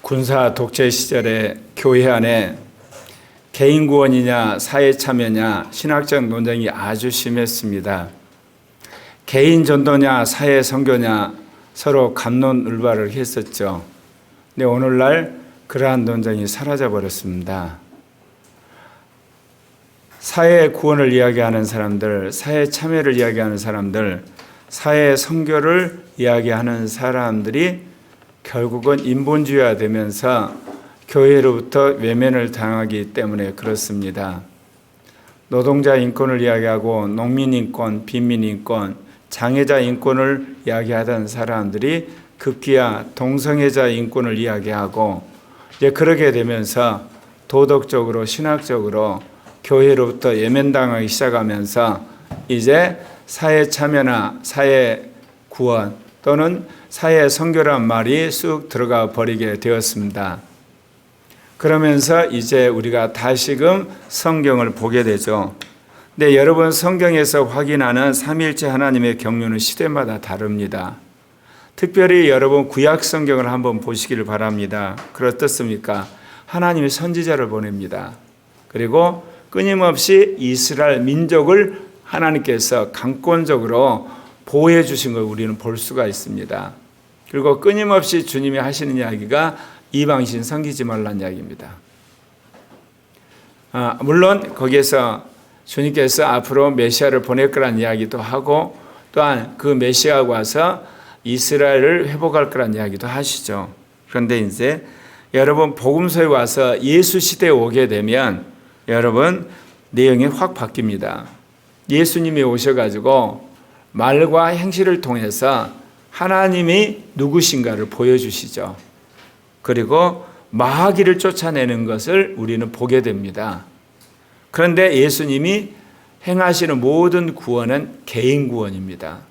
군사 독재 시절에 교회 안에 개인 구원이냐 사회 참여냐 신학적 논쟁이 아주 심했습니다. 개인 전도냐 사회 선교냐 서로 갑론을박을 했었죠. 근데 오늘날 그러한 논쟁이 사라져 버렸습니다. 사회 구원을 이야기하는 사람들, 사회 참여를 이야기하는 사람들, 사회 선교를 이야기하는 사람들이 결국은 인본주의화 되면서 교회로부터 외면을 당하기 때문에 그렇습니다. 노동자 인권을 이야기하고 농민 인권, 빈민 인권, 장애자 인권을 이야기하던 사람들이 급기야 동성애자 인권을 이야기하고 이제 그러게 되면서 도덕적으로 신학적으로 교회로부터 외면당하기 시작하면서 이제 사회 참여나 사회 구원 또는 사회 선교란 말이 쑥 들어가 버리게 되었습니다. 그러면서 이제 우리가 다시금 성경을 보게 되죠. 근데 여러분 성경에서 확인하는 삼위일체 하나님의 경륜은 시대마다 다릅니다. 특별히 여러분 구약 성경을 한번 보시기를 바랍니다. 그렇습니까? 하나님이 선지자를 보냅니다. 그리고 끊임없이 이스라엘 민족을 하나님께서 강권적으로 보호해 주신 걸 우리는 볼 수가 있습니다. 그리고 끊임없이 주님이 하시는 이야기가 이방신 섬기지 말라는 이야기입니다. 물론 거기에서 주님께서 앞으로 메시아를 보낼 거라는 이야기도 하고 또한 그 메시아가 와서 이스라엘을 회복할 거라는 이야기도 하시죠. 그런데 이제 여러분 복음서에 와서 예수 시대에 오게 되면 여러분 내용이 확 바뀝니다. 예수님이 오셔가지고 말과 행실을 통해서 하나님이 누구신가를 보여주시죠. 그리고 마귀를 쫓아내는 것을 우리는 보게 됩니다. 그런데 예수님이 행하시는 모든 구원은 개인 구원입니다.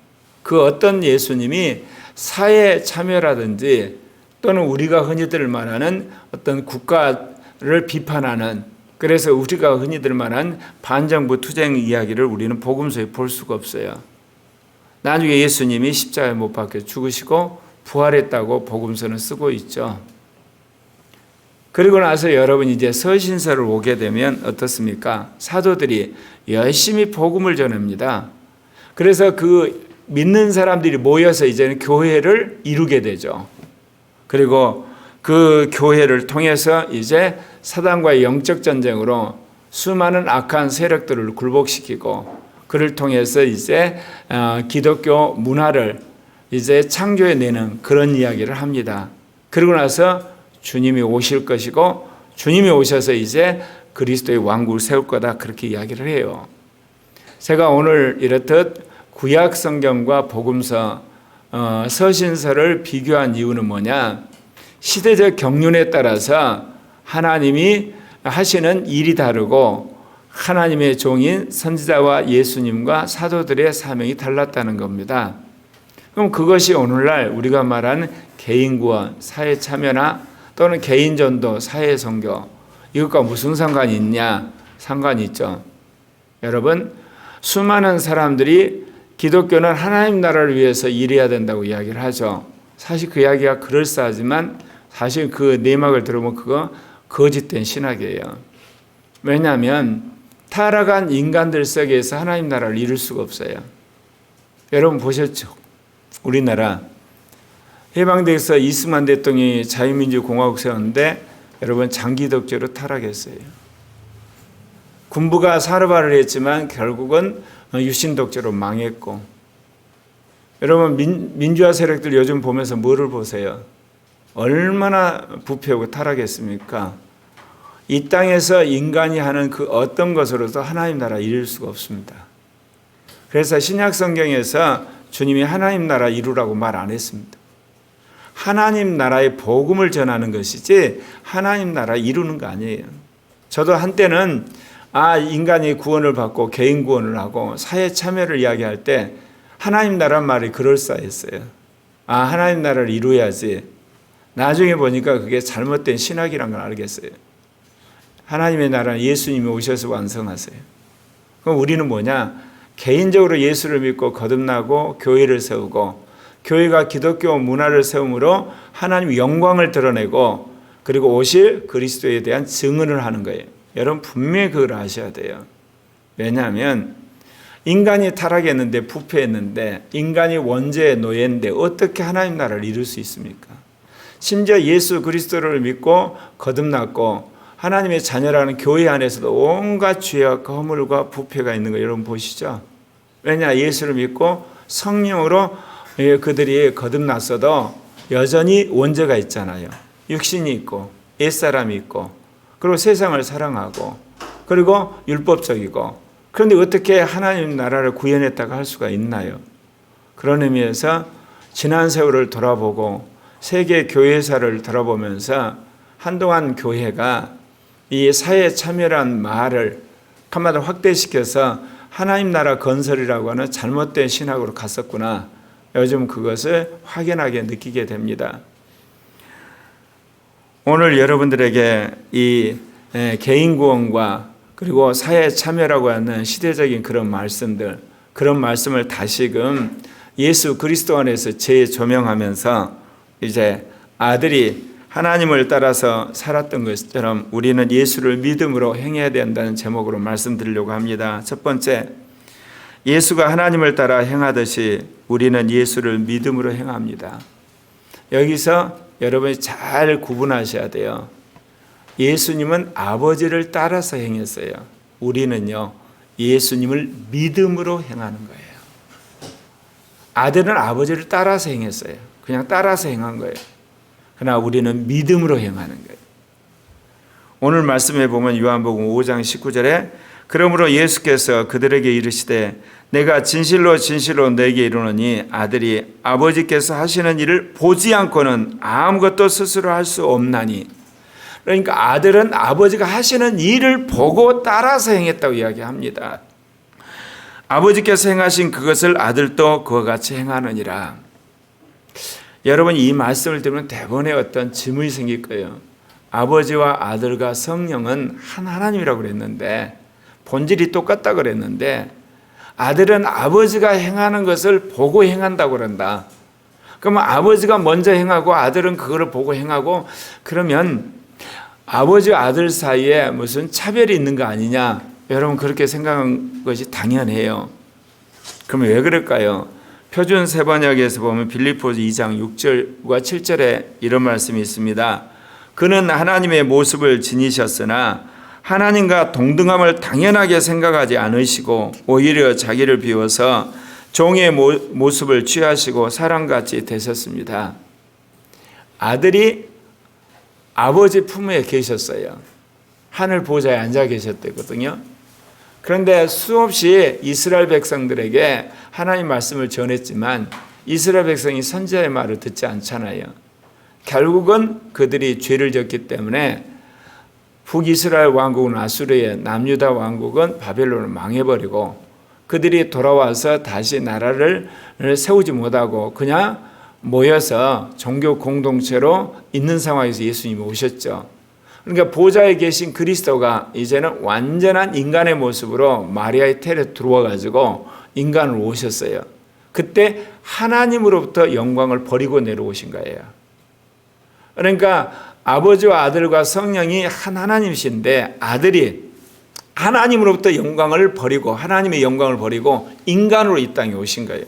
그 어떤 예수님이 사회 참여라든지 또는 우리가 흔히들 말하는 어떤 국가를 비판하는 그래서 우리가 흔히들 말하는 반정부 투쟁 이야기를 우리는 복음서에 볼 수가 없어요. 나중에 예수님이 십자가에 못 박혀 죽으시고 부활했다고 복음서는 쓰고 있죠. 그리고 나서 여러분 이제 서신서를 오게 되면 어떻습니까? 사도들이 열심히 복음을 전합니다. 그래서 그 믿는 사람들이 모여서 이제는 교회를 이루게 되죠. 그리고 그 교회를 통해서 이제 사단과의 영적 전쟁으로 수많은 악한 세력들을 굴복시키고 그를 통해서 이제 기독교 문화를 이제 창조해내는 그런 이야기를 합니다. 그러고 나서 주님이 오실 것이고 주님이 오셔서 이제 그리스도의 왕국을 세울 거다 그렇게 이야기를 해요. 제가 오늘 이렇듯 구약 성경과 복음서 서신서를 비교한 이유는 뭐냐? 시대적 경륜에 따라서 하나님이 하시는 일이 다르고 하나님의 종인 선지자와 예수님과 사도들의 사명이 달랐다는 겁니다. 그럼 그것이 오늘날 우리가 말하는 개인 구원, 사회 참여나 또는 개인 전도, 사회 선교 이것과 무슨 상관이 있냐? 상관이 있죠. 여러분 수많은 사람들이 기독교는 하나님 나라를 위해서 일해야 된다고 이야기를 하죠. 사실 그 이야기가 그럴싸하지만 사실 그 내막을 들어보면 그거 거짓된 신학이에요. 왜냐하면 타락한 인간들 속에서 하나님 나라를 이룰 수가 없어요. 여러분 보셨죠? 우리나라 해방돼서 이승만 대통령이 자유민주공화국 세웠는데 여러분 장기 독재로 타락했어요. 군부가 사르바를 했지만 결국은 유신 독재로 망했고 여러분 민주화 세력들 요즘 보면서 뭐를 보세요? 얼마나 부패하고 타락했습니까? 이 땅에서 인간이 하는 그 어떤 것으로도 하나님 나라 이룰 수가 없습니다. 그래서 신약 성경에서 주님이 하나님 나라 이루라고 말 안 했습니다. 하나님 나라의 복음을 전하는 것이지 하나님 나라 이루는 거 아니에요. 저도 한때는 인간이 구원을 받고 개인 구원을 하고 사회 참여를 이야기할 때 하나님 나라는 말이 그럴싸했어요. 하나님 나라를 이루어야지. 나중에 보니까 그게 잘못된 신학이란 걸 알겠어요. 하나님의 나라는 예수님이 오셔서 완성하세요. 그럼 우리는 뭐냐? 개인적으로 예수를 믿고 거듭나고 교회를 세우고 교회가 기독교 문화를 세움으로 하나님의 영광을 드러내고 그리고 오실 그리스도에 대한 증언을 하는 거예요. 여러분 분명히 그걸 아셔야 돼요. 왜냐하면 인간이 타락했는데, 부패했는데, 인간이 원죄의 노예인데 어떻게 하나님 나라를 이룰 수 있습니까? 심지어 예수 그리스도를 믿고 거듭났고 하나님의 자녀라는 교회 안에서도 온갖 죄와 허물과 부패가 있는 거 여러분 보시죠. 왜냐? 예수를 믿고 성령으로 그들이 거듭났어도 여전히 원죄가 있잖아요. 육신이 있고 옛사람이 있고, 그리고 세상을 사랑하고, 그리고 율법적이고. 그런데 어떻게 하나님 나라를 구현했다고 할 수가 있나요? 그런 의미에서 지난 세월을 돌아보고 세계 교회사를 돌아보면서 한동안 교회가 이 사회 참여란 말을 한마디로 확대시켜서 하나님 나라 건설이라고 하는 잘못된 신학으로 갔었구나. 요즘 그것을 확연하게 느끼게 됩니다. 오늘 여러분들에게 이 개인 구원과 그리고 사회 참여라고 하는 시대적인 그런 말씀들, 그런 말씀을 다시금 예수 그리스도 안에서 재조명하면서 이제 아들이 하나님을 따라서 살았던 것처럼 우리는 예수를 믿음으로 행해야 된다는 제목으로 말씀드리려고 합니다. 첫 번째, 예수가 하나님을 따라 행하듯이 우리는 예수를 믿음으로 행합니다. 여기서 여러분이 잘 구분하셔야 돼요. 예수님은 아버지를 따라서 행했어요. 우리는요, 예수님을 믿음으로 행하는 거예요. 아들은 아버지를 따라서 행했어요. 그냥 따라서 행한 거예요. 그러나 우리는 믿음으로 행하는 거예요. 오늘 말씀에 보면 요한복음 5장 19절에 그러므로 예수께서 그들에게 이르시되 내가 진실로 진실로 너에게 이르노니 아들이 아버지께서 하시는 일을 보지 않고는 아무것도 스스로 할 수 없나니. 그러니까 아들은 아버지가 하시는 일을 보고 따라서 행했다고 이야기합니다. 아버지께서 행하신 그것을 아들도 그와 같이 행하느니라. 여러분 이 말씀을 들으면 대번에 어떤 질문이 생길 거예요. 아버지와 아들과 성령은 한 하나님이라고 그랬는데, 본질이 똑같다고 그랬는데 아들은 아버지가 행하는 것을 보고 행한다고 그런다. 그러면 아버지가 먼저 행하고 아들은 그거를 보고 행하고, 그러면 아버지와 아들 사이에 무슨 차별이 있는 거 아니냐? 여러분 그렇게 생각한 것이 당연해요. 그러면 왜 그럴까요? 표준 세번역에서 보면 빌립보서 2장 6절과 7절에 이런 말씀이 있습니다. 그는 하나님의 모습을 지니셨으나 하나님과 동등함을 당연하게 생각하지 않으시고 오히려 자기를 비워서 종의 모습을 취하시고 사람같이 되셨습니다. 아들이 아버지 품에 계셨어요. 하늘 보좌에 앉아 계셨거든요. 그런데 수없이 이스라엘 백성들에게 하나님 말씀을 전했지만 이스라엘 백성이 선지자의 말을 듣지 않잖아요. 결국은 그들이 죄를 졌기 때문에 북이스라엘 왕국은 아수르의, 남유다 왕국은 바벨론을 망해버리고 그들이 돌아와서 다시 나라를 세우지 못하고 그냥 모여서 종교 공동체로 있는 상황에서 예수님이 오셨죠. 그러니까 보좌에 계신 그리스도가 이제는 완전한 인간의 모습으로 마리아의 태에 들어와가지고 인간으로 오셨어요. 그때 하나님으로부터 영광을 버리고 내려오신 거예요. 그러니까 아버지와 아들과 성령이 한 하나님이신데 아들이 하나님으로부터 영광을 버리고 하나님의 영광을 버리고 인간으로 이 땅에 오신 거예요.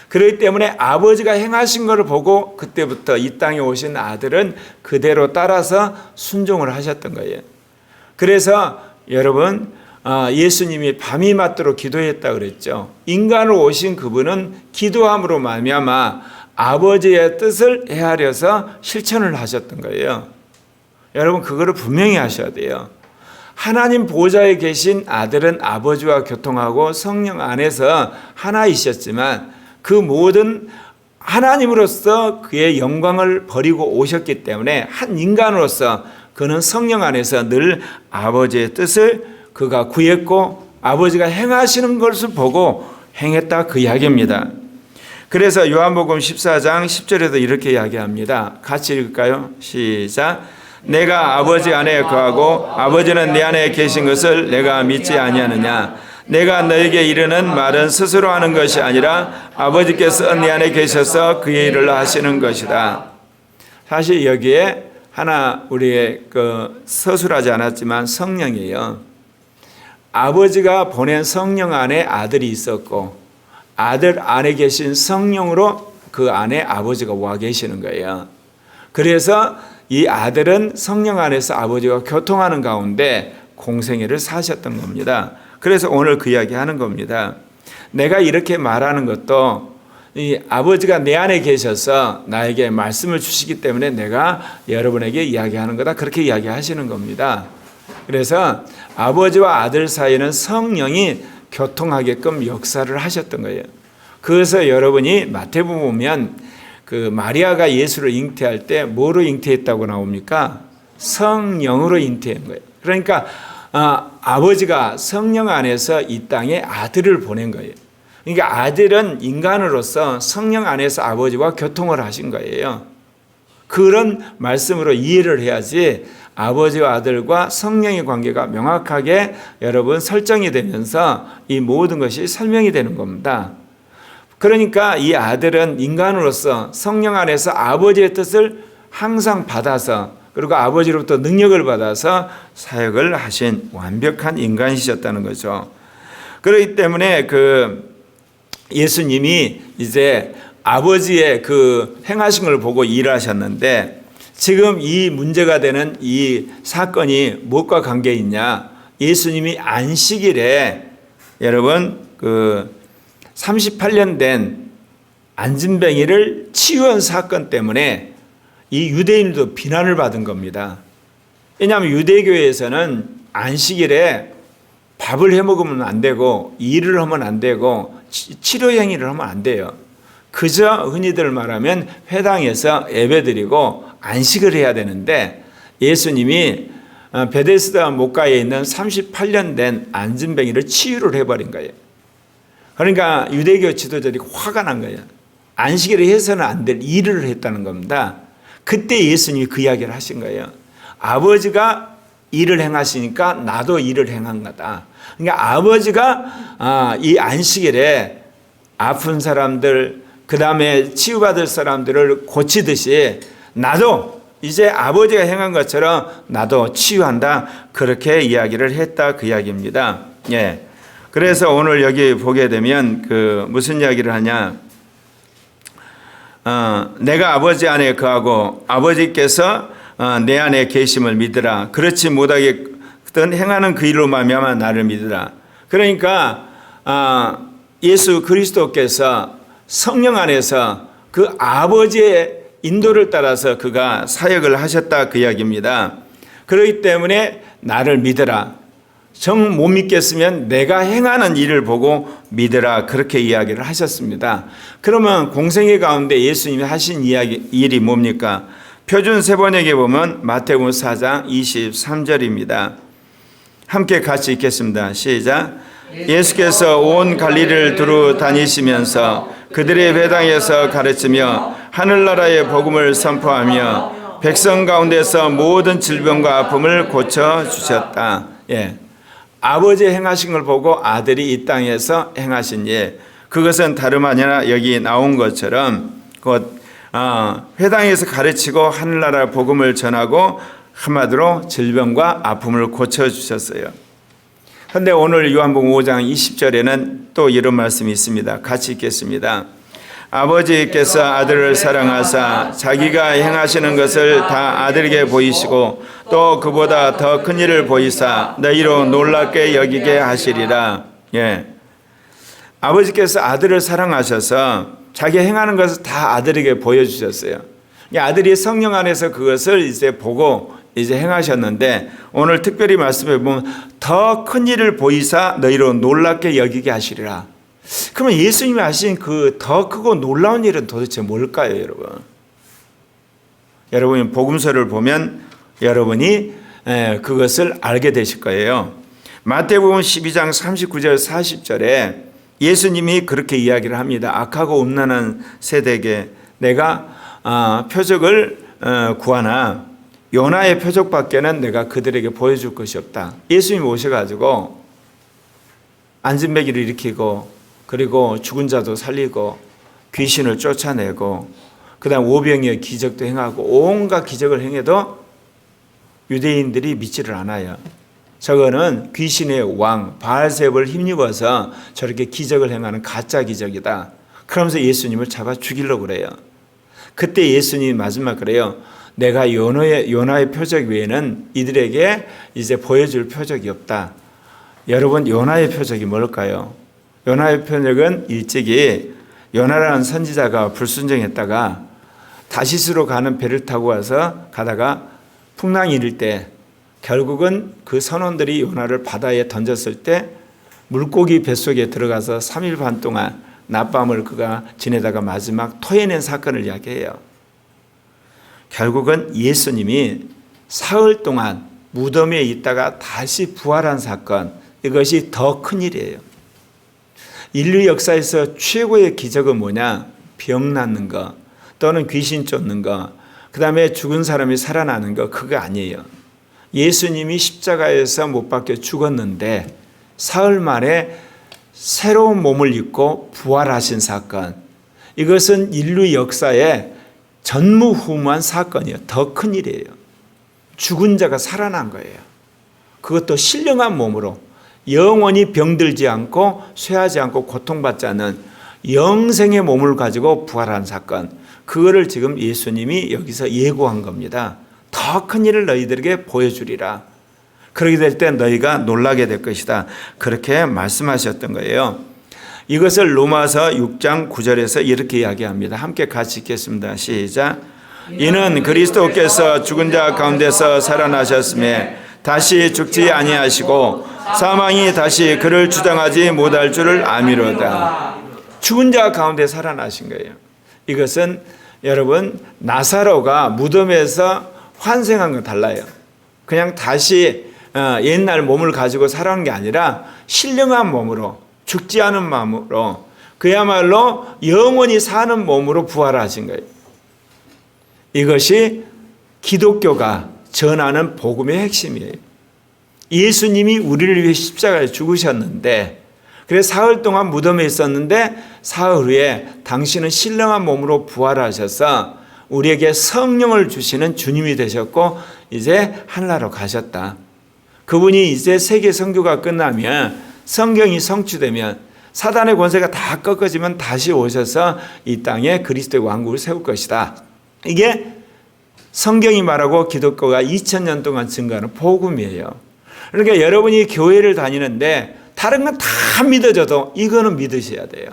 그렇기 때문에 아버지가 행하신 것을 보고 그때부터 이 땅에 오신 아들은 그대로 따라서 순종을 하셨던 거예요. 그래서 여러분 예수님이 밤이 맞도록 기도했다고 그랬죠. 인간으로 오신 그분은 기도함으로 말미암아 아버지의 뜻을 헤아려서 실천을 하셨던 거예요. 여러분 그거를 분명히 하셔야 돼요. 하나님 보좌에 계신 아들은 아버지와 교통하고 성령 안에서 하나이셨지만 그 모든 하나님으로서 그의 영광을 버리고 오셨기 때문에 한 인간으로서 그는 성령 안에서 늘 아버지의 뜻을 그가 구했고 아버지가 행하시는 것을 보고 행했다 그 이야기입니다. 그래서 요한복음 14장 10절에도 이렇게 이야기합니다. 같이 읽을까요? 시작. 내가 아버지 안에 거하고 아버지는 내 안에 계신 것을 내가 믿지 아니하느냐. 내가 너에게 이르는 말은 스스로 하는 것이 아니라 아버지께서 내 안에 계셔서 그의 일을 하시는 것이다. 사실 여기에 하나 우리의 서술하지 않았지만 성령이에요. 아버지가 보낸 성령 안에 아들이 있었고 아들 안에 계신 성령으로 그 안에 아버지가 와 계시는 거예요. 그래서 이 아들은 성령 안에서 아버지와 교통하는 가운데 공생애를 사셨던 겁니다. 그래서 오늘 그 이야기 하는 겁니다. 내가 이렇게 말하는 것도 이 아버지가 내 안에 계셔서 나에게 말씀을 주시기 때문에 내가 여러분에게 이야기하는 거다. 그렇게 이야기하시는 겁니다. 그래서 아버지와 아들 사이에는 성령이 교통하게끔 역사를 하셨던 거예요. 그래서 여러분이 마태복음 보면 그 마리아가 예수를 잉태할 때 뭐로 잉태했다고 나옵니까? 성령으로 잉태한 거예요. 그러니까 아버지가 성령 안에서 이 땅에 아들을 보낸 거예요. 그러니까 아들은 인간으로서 성령 안에서 아버지와 교통을 하신 거예요. 그런 말씀으로 이해를 해야지 아버지와 아들과 성령의 관계가 명확하게 여러분 설정이 되면서 이 모든 것이 설명이 되는 겁니다. 그러니까 이 아들은 인간으로서 성령 안에서 아버지의 뜻을 항상 받아서 그리고 아버지로부터 능력을 받아서 사역을 하신 완벽한 인간이셨다는 거죠. 그렇기 때문에 예수님이 이제 아버지의 행하신 걸 보고 일하셨는데 지금 이 문제가 되는 이 사건이 무엇과 관계 있냐? 예수님이 안식일에 여러분 38년 된 안진뱅이를 치유한 사건 때문에 이 유대인들도 비난을 받은 겁니다. 왜냐하면 유대교에서는 안식일에 밥을 해 먹으면 안 되고 일을 하면 안 되고 치료 행위를 하면 안 돼요. 그저 흔히들 말하면 회당에서 예배드리고 안식을 해야 되는데 예수님이 베데스다 목가에 있는 38년 된 안진뱅이를 치유를 해버린 거예요. 그러니까 유대교 지도자들이 화가 난 거예요. 안식일에 해서는 안 될 일을 했다는 겁니다. 그때 예수님이 그 이야기를 하신 거예요. 아버지가 일을 행하시니까 나도 일을 행한 거다. 그러니까 아버지가 이 안식일에 아픈 사람들 그 다음에 치유받을 사람들을 고치듯이 나도 이제 아버지가 행한 것처럼 나도 치유한다. 그렇게 이야기를 했다. 그 이야기입니다. 예. 그래서 오늘 여기 보게 되면 무슨 이야기를 하냐? 내가 아버지 안에 거하고 아버지께서 내 안에 계심을 믿으라. 그렇지 못하겠든 행하는 그 일로 말미암아 나를 믿으라. 그러니까 예수 그리스도께서 성령 안에서 그 아버지의 인도를 따라서 그가 사역을 하셨다 그 이야기입니다. 그렇기 때문에 나를 믿으라. 정 못 믿겠으면 내가 행하는 일을 보고 믿으라. 그렇게 이야기를 하셨습니다. 그러면 공생애 가운데 예수님이 하신 일이 뭡니까? 표준 세번역에 보면 마태복음 4장 23절입니다. 함께 같이 읽겠습니다. 시작. 예수께서 온 갈릴리를 두루 다니시면서 그들의 회당에서 가르치며 하늘나라의 복음을 선포하며 백성 가운데서 모든 질병과 아픔을 고쳐주셨다. 예. 아버지 행하신 걸 보고 아들이 이 땅에서 행하신 일, 그것은 다름 아니라 여기 나온 것처럼 곧 회당에서 가르치고 하늘나라 복음을 전하고 한마디로 질병과 아픔을 고쳐주셨어요. 그런데 오늘 요한복음 5장 20절에는 또 이런 말씀이 있습니다. 같이 읽겠습니다. 아버지께서 아들을 사랑하사 자기가 행하시는 것을 다 아들에게 보이시고 또 그보다 더 큰 일을 보이사 너희로 놀랍게 여기게 하시리라. 예. 아버지께서 아들을 사랑하셔서 자기 행하는 것을 다 아들에게 보여주셨어요. 아들이 성령 안에서 그것을 이제 보고 이제 행하셨는데 오늘 특별히 말씀해 보면 더 큰 일을 보이사 너희로 놀랍게 여기게 하시리라. 그러면 예수님이 하신 그 더 크고 놀라운 일은 도대체 뭘까요, 여러분? 여러분이 복음서를 보면 여러분이 그것을 알게 되실 거예요. 마태복음 12장 39절 40절에 예수님이 그렇게 이야기를 합니다. 악하고 음란한 세대에게 내가 표적을 구하나 요나의 표적밖에는 내가 그들에게 보여줄 것이 없다. 예수님이 오셔가지고 안진뱅이를 일으키고 그리고 죽은 자도 살리고 귀신을 쫓아내고 그 다음 오병이의 기적도 행하고 온갖 기적을 행해도 유대인들이 믿지를 않아요. 저거는 귀신의 왕 바알세불을 힘입어서 저렇게 기적을 행하는 가짜 기적이다. 그러면서 예수님을 잡아 죽이려고 그래요. 그때 예수님이 마지막 그래요. 내가 요나의 표적 외에는 이들에게 이제 보여줄 표적이 없다. 여러분, 요나의 표적이 뭘까요? 요나의 표적은 일찍이 요나라는 선지자가 불순종했다가 다시스로 가는 배를 타고 와서 가다가 풍랑이 일을 때 결국은 그 선원들이 요나를 바다에 던졌을 때 물고기 뱃속에 들어가서 3일 반 동안 낮밤을 그가 지내다가 마지막 토해낸 사건을 이야기해요. 결국은 예수님이 사흘 동안 무덤에 있다가 다시 부활한 사건, 이것이 더 큰 일이에요. 인류 역사에서 최고의 기적은 뭐냐? 병 낫는 거, 또는 귀신 쫓는 거, 그 다음에 죽은 사람이 살아나는 거, 그거 아니에요. 예수님이 십자가에서 못 박혀 죽었는데 사흘 만에 새로운 몸을 입고 부활하신 사건, 이것은 인류 역사에 전무후무한 사건이에요. 더 큰 일이에요. 죽은 자가 살아난 거예요. 그것도 신령한 몸으로 영원히 병들지 않고 쇠하지 않고 고통받지 않는 영생의 몸을 가지고 부활한 사건, 그거를 지금 예수님이 여기서 예고한 겁니다. 더 큰 일을 너희들에게 보여주리라. 그렇게 될 때 너희가 놀라게 될 것이다. 그렇게 말씀하셨던 거예요. 이것을 로마서 6장 9절에서 이렇게 이야기합니다. 함께 같이 읽겠습니다. 시작. 이는 그리스도께서 죽은 자 가운데서 살아나셨음에 다시 죽지 아니하시고 사망이 다시 그를 주장하지 못할 줄을 아미로다. 죽은 자 가운데 살아나신 거예요. 이것은 여러분, 나사로가 무덤에서 환생한 건 달라요. 그냥 다시 옛날 몸을 가지고 살아난 게 아니라 신령한 몸으로, 죽지 않은 마음으로, 그야말로 영원히 사는 몸으로 부활하신 거예요. 이것이 기독교가 전하는 복음의 핵심이에요. 예수님이 우리를 위해 십자가에 죽으셨는데, 그래서 사흘 동안 무덤에 있었는데 사흘 후에 당신은 신령한 몸으로 부활하셔서 우리에게 성령을 주시는 주님이 되셨고 이제 하늘나라로 가셨다. 그분이 이제 세계 선교가 끝나면, 성경이 성취되면, 사단의 권세가 다 꺾어지면 다시 오셔서 이 땅에 그리스도의 왕국을 세울 것이다. 이게 성경이 말하고 기독교가 2000년 동안 증거하는 복음이에요. 그러니까 여러분이 교회를 다니는데 다른 건 다 믿어져도 이거는 믿으셔야 돼요.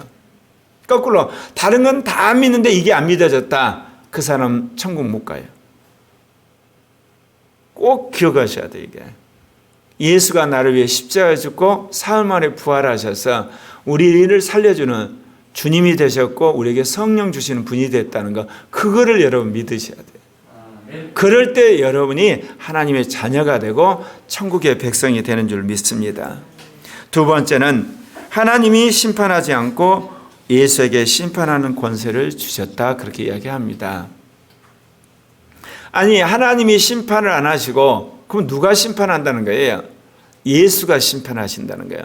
거꾸로 다른 건 다 믿는데 이게 안 믿어졌다. 그 사람 천국 못 가요. 꼭 기억하셔야 돼요. 이게 예수가 나를 위해 십자가에 죽고 사흘 만에 부활하셔서 우리를 살려주는 주님이 되셨고 우리에게 성령 주시는 분이 됐다는 거, 그거를 여러분 믿으셔야 돼요. 그럴 때 여러분이 하나님의 자녀가 되고 천국의 백성이 되는 줄 믿습니다. 두 번째는 하나님이 심판하지 않고 예수에게 심판하는 권세를 주셨다, 그렇게 이야기합니다. 아니, 하나님이 심판을 안 하시고 그럼 누가 심판한다는 거예요? 예수가 심판하신다는 거예요.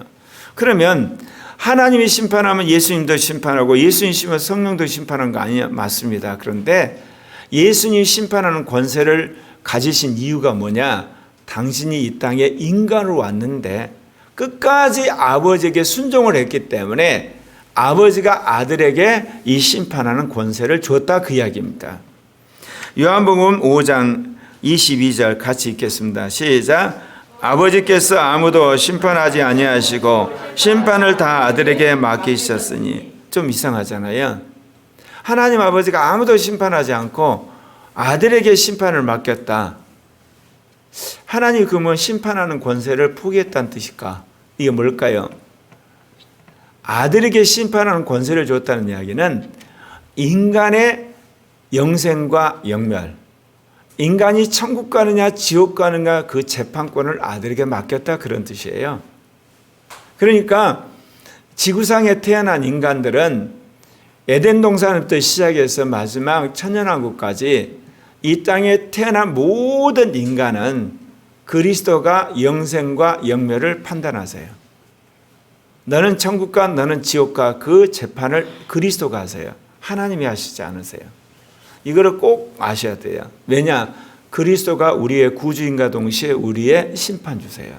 그러면 하나님이 심판하면 예수님도 심판하고 예수님 심판하면 성령도 심판하는 거 아니냐? 맞습니다. 그런데 예수님 심판하는 권세를 가지신 이유가 뭐냐? 당신이 이 땅에 인간으로 왔는데 끝까지 아버지에게 순종을 했기 때문에 아버지가 아들에게 이 심판하는 권세를 줬다, 그 이야기입니다. 요한복음 5장 22절 같이 읽겠습니다. 시작. 아버지께서 아무도 심판하지 아니하시고 심판을 다 아들에게 맡기셨으니. 좀 이상하잖아요. 하나님 아버지가 아무도 심판하지 않고 아들에게 심판을 맡겼다. 하나님 그러면 심판하는 권세를 포기했다는 뜻일까? 이게 뭘까요? 아들에게 심판하는 권세를 줬다는 이야기는 인간의 영생과 영멸, 인간이 천국 가느냐 지옥 가느냐 그 재판권을 아들에게 맡겼다, 그런 뜻이에요. 그러니까 지구상에 태어난 인간들은 에덴 동산부터 시작해서 마지막 천년왕국까지 이 땅에 태어난 모든 인간은 그리스도가 영생과 영멸을 판단하세요. 너는 천국 가 너는 지옥 가, 그 재판을 그리스도가 하세요. 하나님이 하시지 않으세요. 이거를 꼭 아셔야 돼요. 왜냐? 그리스도가 우리의 구주인과 동시에 우리의 심판주세요.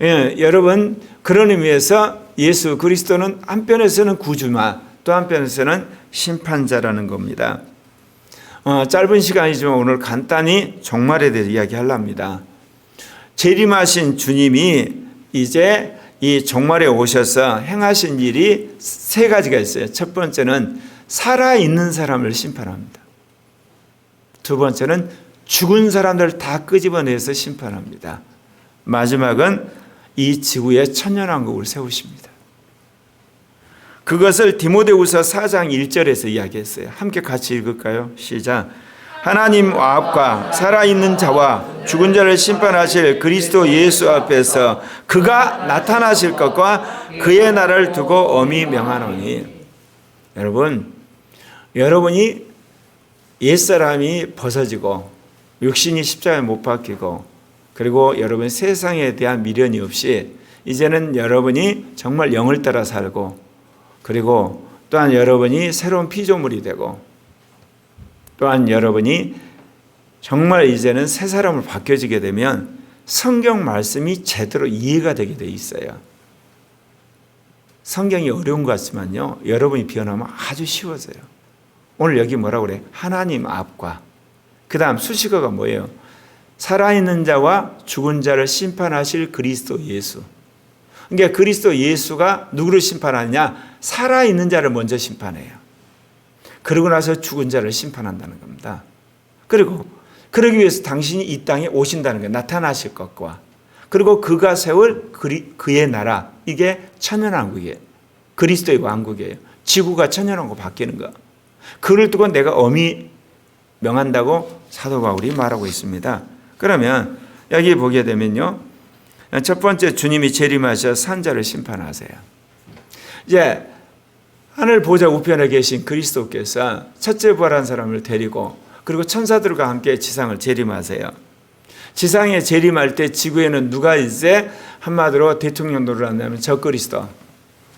예, 여러분, 그런 의미에서 예수 그리스도는 한편에서는 구주마, 또 한편에서는 심판자라는 겁니다. 짧은 시간이지만 오늘 간단히 종말에 대해서 이야기하려 합니다. 재림하신 주님이 이제 이 종말에 오셔서 행하신 일이 세 가지가 있어요. 첫 번째는 살아있는 사람을 심판합니다. 두 번째는 죽은 사람들을 다 끄집어내서 심판합니다. 마지막은 이 지구에 천년왕국을 세우십니다. 그것을 디모데후서 4장 1절에서 이야기했어요. 함께 같이 읽을까요? 시작. 하나님 앞과 살아있는 자와 죽은 자를 심판하실 그리스도 예수 앞에서 그가 나타나실 것과 그의 날을 두고 엄히 명하노니. 여러분, 여러분이 옛사람이 벗어지고 육신이 십자가에 못 박히고 그리고 여러분 세상에 대한 미련이 없이 이제는 여러분이 정말 영을 따라 살고 그리고 또한 여러분이 새로운 피조물이 되고 또한 여러분이 정말 이제는 새 사람으로 바뀌어지게 되면 성경 말씀이 제대로 이해가 되게 돼 있어요. 성경이 어려운 것 같지만요, 여러분이 변하면 아주 쉬워져요. 오늘 여기 뭐라고 그래? 하나님 앞과 그 다음 수식어가 뭐예요? 살아있는 자와 죽은 자를 심판하실 그리스도 예수. 그러니까 그리스도 예수가 누구를 심판하느냐? 살아있는 자를 먼저 심판해요. 그러고 나서 죽은 자를 심판한다는 겁니다. 그리고 그러기 위해서 당신이 이 땅에 오신다는 거예요. 나타나실 것과 그리고 그가 세울 그의 나라, 이게 천년왕국이에요. 그리스도의 왕국이에요. 지구가 천년왕국 바뀌는 거. 그를 두고 내가 엄히 명한다고 사도 바울이 말하고 있습니다. 그러면 여기 보게 되면요, 첫 번째 주님이 재림하셔 산자를 심판하세요. 이제 하늘 보좌 우편에 계신 그리스도께서 첫째 부활한 사람을 데리고 그리고 천사들과 함께 지상을 재림하세요. 지상에 재림할 때 지구에는 누가 이제 한마디로 대통령 노릇을 한다면 적그리스도,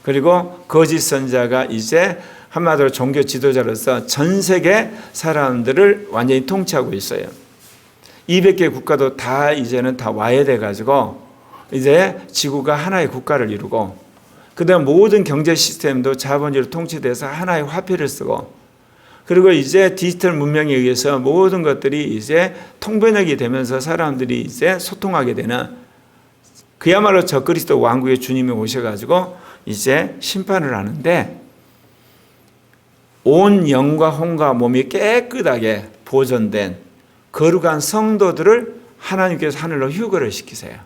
그리고 거짓 선자가 이제 한마디로 종교 지도자로서 전 세계 사람들을 완전히 통치하고 있어요. 200개 국가도 다 이제는 다 와해돼 가지고 이제 지구가 하나의 국가를 이루고 그다음 모든 경제 시스템도 자본주의로 통치돼서 하나의 화폐를 쓰고 그리고 이제 디지털 문명에 의해서 모든 것들이 이제 통번역이 되면서 사람들이 이제 소통하게 되는 그야말로 적그리스도 왕국의 주님이 오셔가지고 이제 심판을 하는데 온 영과 혼과 몸이 깨끗하게 보존된 거룩한 성도들을 하나님께서 하늘로 휴거를 시키세요.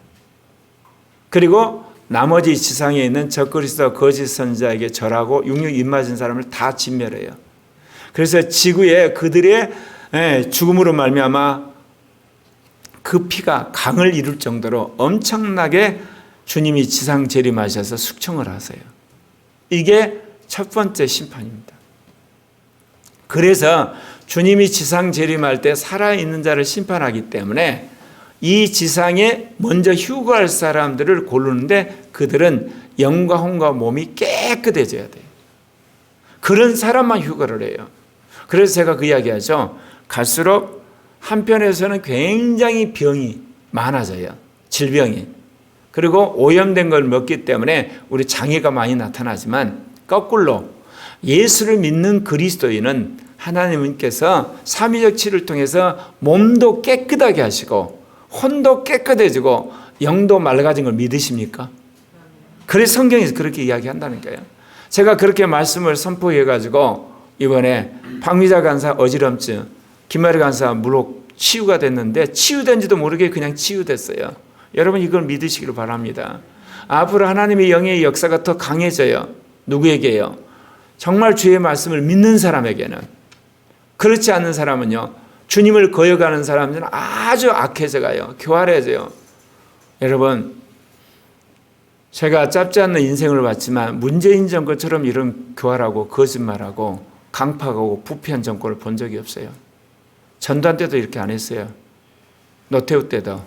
그리고 나머지 지상에 있는 적그리스도 거짓 선자에게 절하고 육육 입맞은 사람을 다 진멸해요. 그래서 지구에 그들의 죽음으로 말미암아 그 피가 강을 이룰 정도로 엄청나게 주님이 지상 재림하셔서 숙청을 하세요. 이게 첫 번째 심판입니다. 그래서 주님이 지상 재림할 때 살아있는 자를 심판하기 때문에 이 지상에 먼저 휴거할 사람들을 고르는데 그들은 영과 혼과 몸이 깨끗해져야 돼요. 그런 사람만 휴거를 해요. 그래서 제가 그 이야기하죠. 갈수록 한편에서는 굉장히 병이 많아져요. 질병이. 그리고 오염된 걸 먹기 때문에 우리 장애가 많이 나타나지만 거꾸로 예수를 믿는 그리스도인은 하나님께서 삼위적 치를 통해서 몸도 깨끗하게 하시고 혼도 깨끗해지고 영도 맑아진 걸 믿으십니까? 그래서 성경에서 그렇게 이야기한다는 거예요. 제가 그렇게 말씀을 선포해가지고 이번에 박미자 간사 어지럼증, 김아리 간사 무록 치유가 됐는데 치유된지도 모르게 그냥 치유됐어요. 여러분 이걸 믿으시기를 바랍니다. 앞으로 하나님의 영의 역사가 더 강해져요. 누구에게요? 정말 주의 말씀을 믿는 사람에게는. 그렇지 않는 사람은요, 주님을 거역하는 사람들은 아주 악해져 가요. 교활해져요. 여러분, 제가 짧지 않는 인생을 봤지만 문재인 정권처럼 이런 교활하고 거짓말하고 강팍하고 부패한 정권을 본 적이 없어요. 전두환 때도 이렇게 안 했어요. 노태우 때도.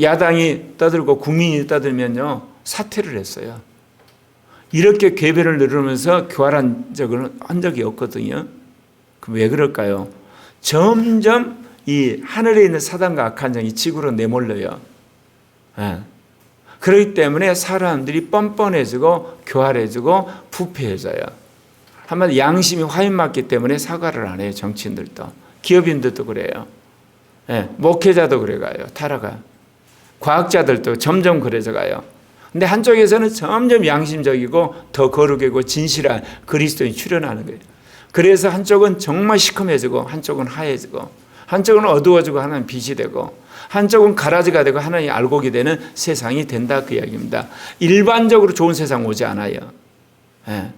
야당이 떠들고 국민이 떠들면요, 사퇴를 했어요. 이렇게 궤변을 누르면서 교활한 적은 한 적이 없거든요. 그럼 왜 그럴까요? 점점 이 하늘에 있는 사단과 악한 영이 지구로 내몰려요. 예. 그렇기 때문에 사람들이 뻔뻔해지고 교활해지고 부패해져요. 한마디로 양심이 화인 맞기 때문에 사과를 안 해요. 정치인들도. 기업인들도 그래요. 예. 목회자도 그래가요. 타락가요. 과학자들도 점점 그래져 가요. 근데 한쪽에서는 점점 양심적이고 더 거룩이고 진실한 그리스도인이 출현하는 거예요. 그래서 한쪽은 정말 시커매지고 한쪽은 하얘지고 한쪽은 어두워지고 하나는 빛이 되고 한쪽은 가라지가 되고 하나님이 알곡이 되는 세상이 된다 그 이야기입니다. 일반적으로 좋은 세상 오지 않아요. 예.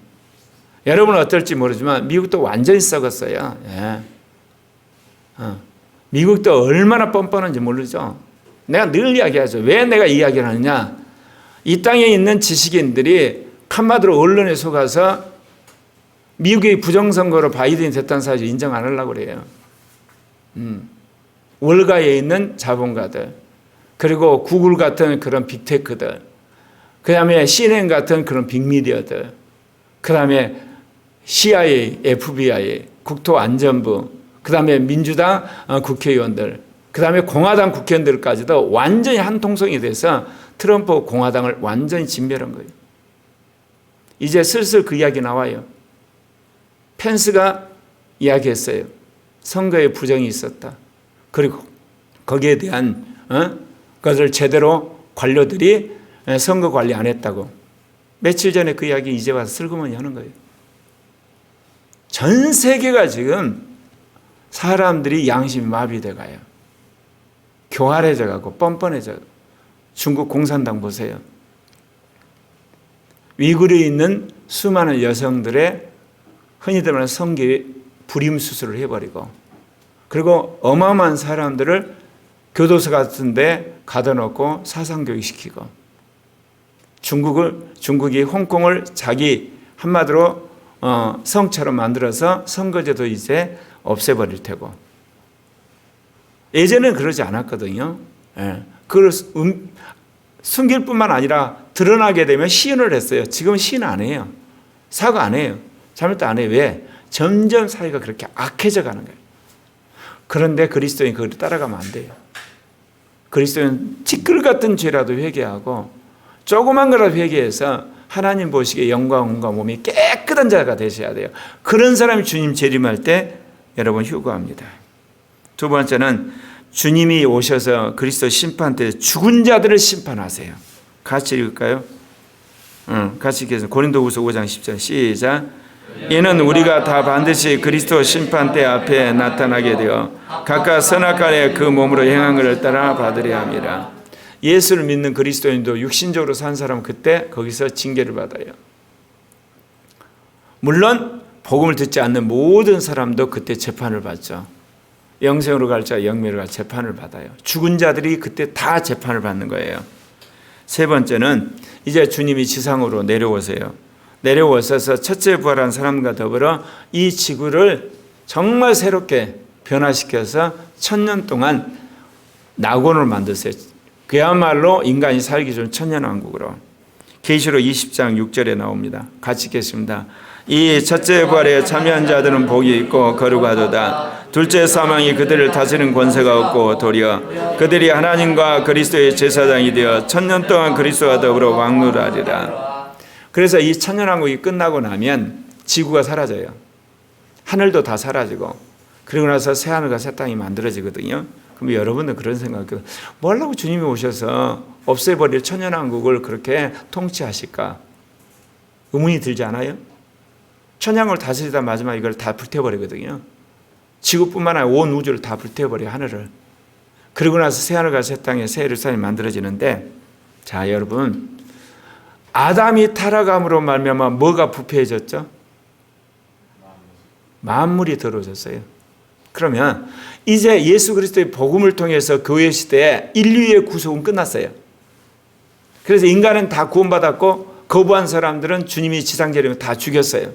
여러분은 어떨지 모르지만 미국도 완전히 썩었어요. 예. 미국도 얼마나 뻔뻔한지 모르죠. 내가 늘 이야기하죠. 왜 내가 이야기를 하느냐. 이 땅에 있는 지식인들이 한마디로 언론에 속아서 미국의 부정선거로 바이든이 됐다는 사실을 인정 안 하려고 그래요. 월가에 있는 자본가들, 그리고 구글 같은 그런 빅테크들, 그 다음에 CNN 같은 그런 빅미디어들, 그 다음에 CIA, FBI, 국토안전부, 그 다음에 민주당 국회의원들, 그 다음에 공화당 국회의원들까지도 완전히 한 통성이 돼서 트럼프 공화당을 완전히 진멸한 거예요. 이제 슬슬 그 이야기 나와요. 펜스가 이야기했어요. 선거에 부정이 있었다. 그리고 거기에 대한 것을 제대로 관료들이 선거 관리 안 했다고. 며칠 전에 그 이야기 이제 와서 슬그머니 하는 거예요. 전 세계가 지금 사람들이 양심이 마비돼 가요. 교활해져 가고 뻔뻔해져 가고. 중국 공산당 보세요. 위구르에 있는 수많은 여성들의 흔히들 말하는 성기 불임 수술을 해버리고 그리고 어마어마한 사람들을 교도소 같은 데 가둬놓고 사상교육시키고 중국이 홍콩을 자기 한마디로 성처럼 만들어서 선거제도 이제 없애버릴 테고 예전에는 그러지 않았거든요. 예. 그걸 숨길 뿐만 아니라 드러나게 되면 시인을 했어요. 지금은 시인 안 해요. 사과 안 해요. 잘못도 안 해요. 왜? 점점 사회가 그렇게 악해져 가는 거예요. 그런데 그리스도인 그걸 따라가면 안 돼요. 그리스도인 티끌 같은 죄라도 회개하고 조그만 거라도 회개해서 하나님 보시기에 영광과 몸이 깨끗한 자가 되셔야 돼요. 그런 사람이 주님 재림할 때 여러분 휴거합니다. 두 번째는 주님이 오셔서 그리스도 심판 때 죽은 자들을 심판하세요. 같이 읽을까요? 같이 읽겠습니다. 고린도후서 5장 10절 시작. 이는 우리가 다 반드시 그리스도 심판 때 앞에 나타나게 되어 각각 선악간에 그 몸으로 행한 것을 따라 받으려 함이라. 예수를 믿는 그리스도인도 육신적으로 산 사람은 그때 거기서 징계를 받아요. 물론 복음을 듣지 않는 모든 사람도 그때 재판을 받죠. 영생으로 갈 자, 영멸로 갈 재판을 받아요. 죽은 자들이 그때 다 재판을 받는 거예요. 세 번째는 이제 주님이 지상으로 내려오세요. 내려오셔서 첫째 부활한 사람과 더불어 이 지구를 정말 새롭게 변화시켜서 1000년 동안 낙원을 만드세요. 그야말로 인간이 살기 좋은 천년왕국으로. 계시록 20장 6절에 나옵니다. 같이 읽겠습니다. 이 첫째 부활에 참여한 자들은 복이 있고 거룩하도다. 둘째 사망이 그들을 다스리는 권세가 없고 도리어 그들이 하나님과 그리스도의 제사장이 되어 1000년 동안 그리스도와 더불어 왕노하리라. 그래서 이 천년왕국이 끝나고 나면 지구가 사라져요. 하늘도 다 사라지고 그리고 나서 새하늘과 새 땅이 만들어지거든요. 그럼 여러분들 그런 생각해요. 뭐 하려고 주님이 오셔서 없애버릴 천년왕국을 그렇게 통치하실까? 의문이 들지 않아요? 천년왕국을 다스리다 마지막에 이걸 다 불태워버리거든요. 지구뿐만 아니라 온 우주를 다 불태워버려요. 하늘을. 그리고 나서 새하늘과 새 땅에 새 예루살렘이 만들어지는데 자 여러분 아담이 타락함으로 말미암아 뭐가 부패해졌죠? 만물이 더러워졌어요. 그러면 이제 예수 그리스도의 복음을 통해서 교회 시대에 인류의 구속은 끝났어요. 그래서 인간은 다 구원받았고 거부한 사람들은 주님이 지상재림을 다 죽였어요.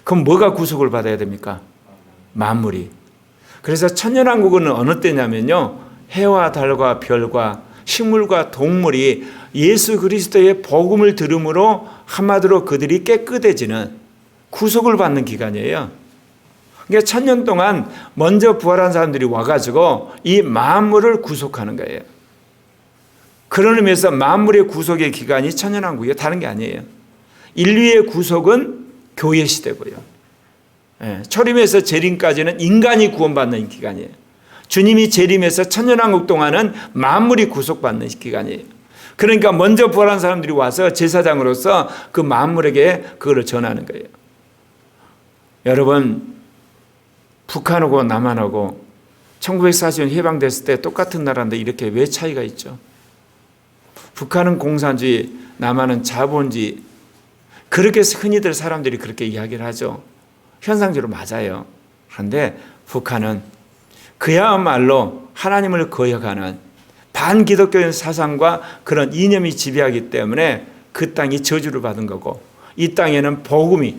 그럼 뭐가 구속을 받아야 됩니까? 만물이. 그래서 천년왕국은 어느 때냐면요. 해와 달과 별과 식물과 동물이 예수 그리스도의 복음을 들음으로 한마디로 그들이 깨끗해지는 구속을 받는 기간이에요. 그러니까 1000년 동안 먼저 부활한 사람들이 와가지고 이 만물을 구속하는 거예요. 그런 의미에서 만물의 구속의 기간이 천년왕국이에요. 다른 게 아니에요. 인류의 구속은 교회 시대고요. 초림에서 재림까지는 인간이 구원받는 기간이에요. 주님이 재림해서 천년왕국 동안은 만물이 구속받는 기간이에요. 그러니까 먼저 부활한 사람들이 와서 제사장으로서 그 만물에게 그거를 전하는 거예요. 여러분, 북한하고 남한하고 1940년 해방됐을 때 똑같은 나라인데 이렇게 왜 차이가 있죠? 북한은 공산주의, 남한은 자본주의. 그렇게 흔히들 사람들이 그렇게 이야기를 하죠. 현상적으로 맞아요. 그런데 북한은 그야말로 하나님을 거역하는 반기독교인 사상과 그런 이념이 지배하기 때문에 그 땅이 저주를 받은 거고, 이 땅에는 복음이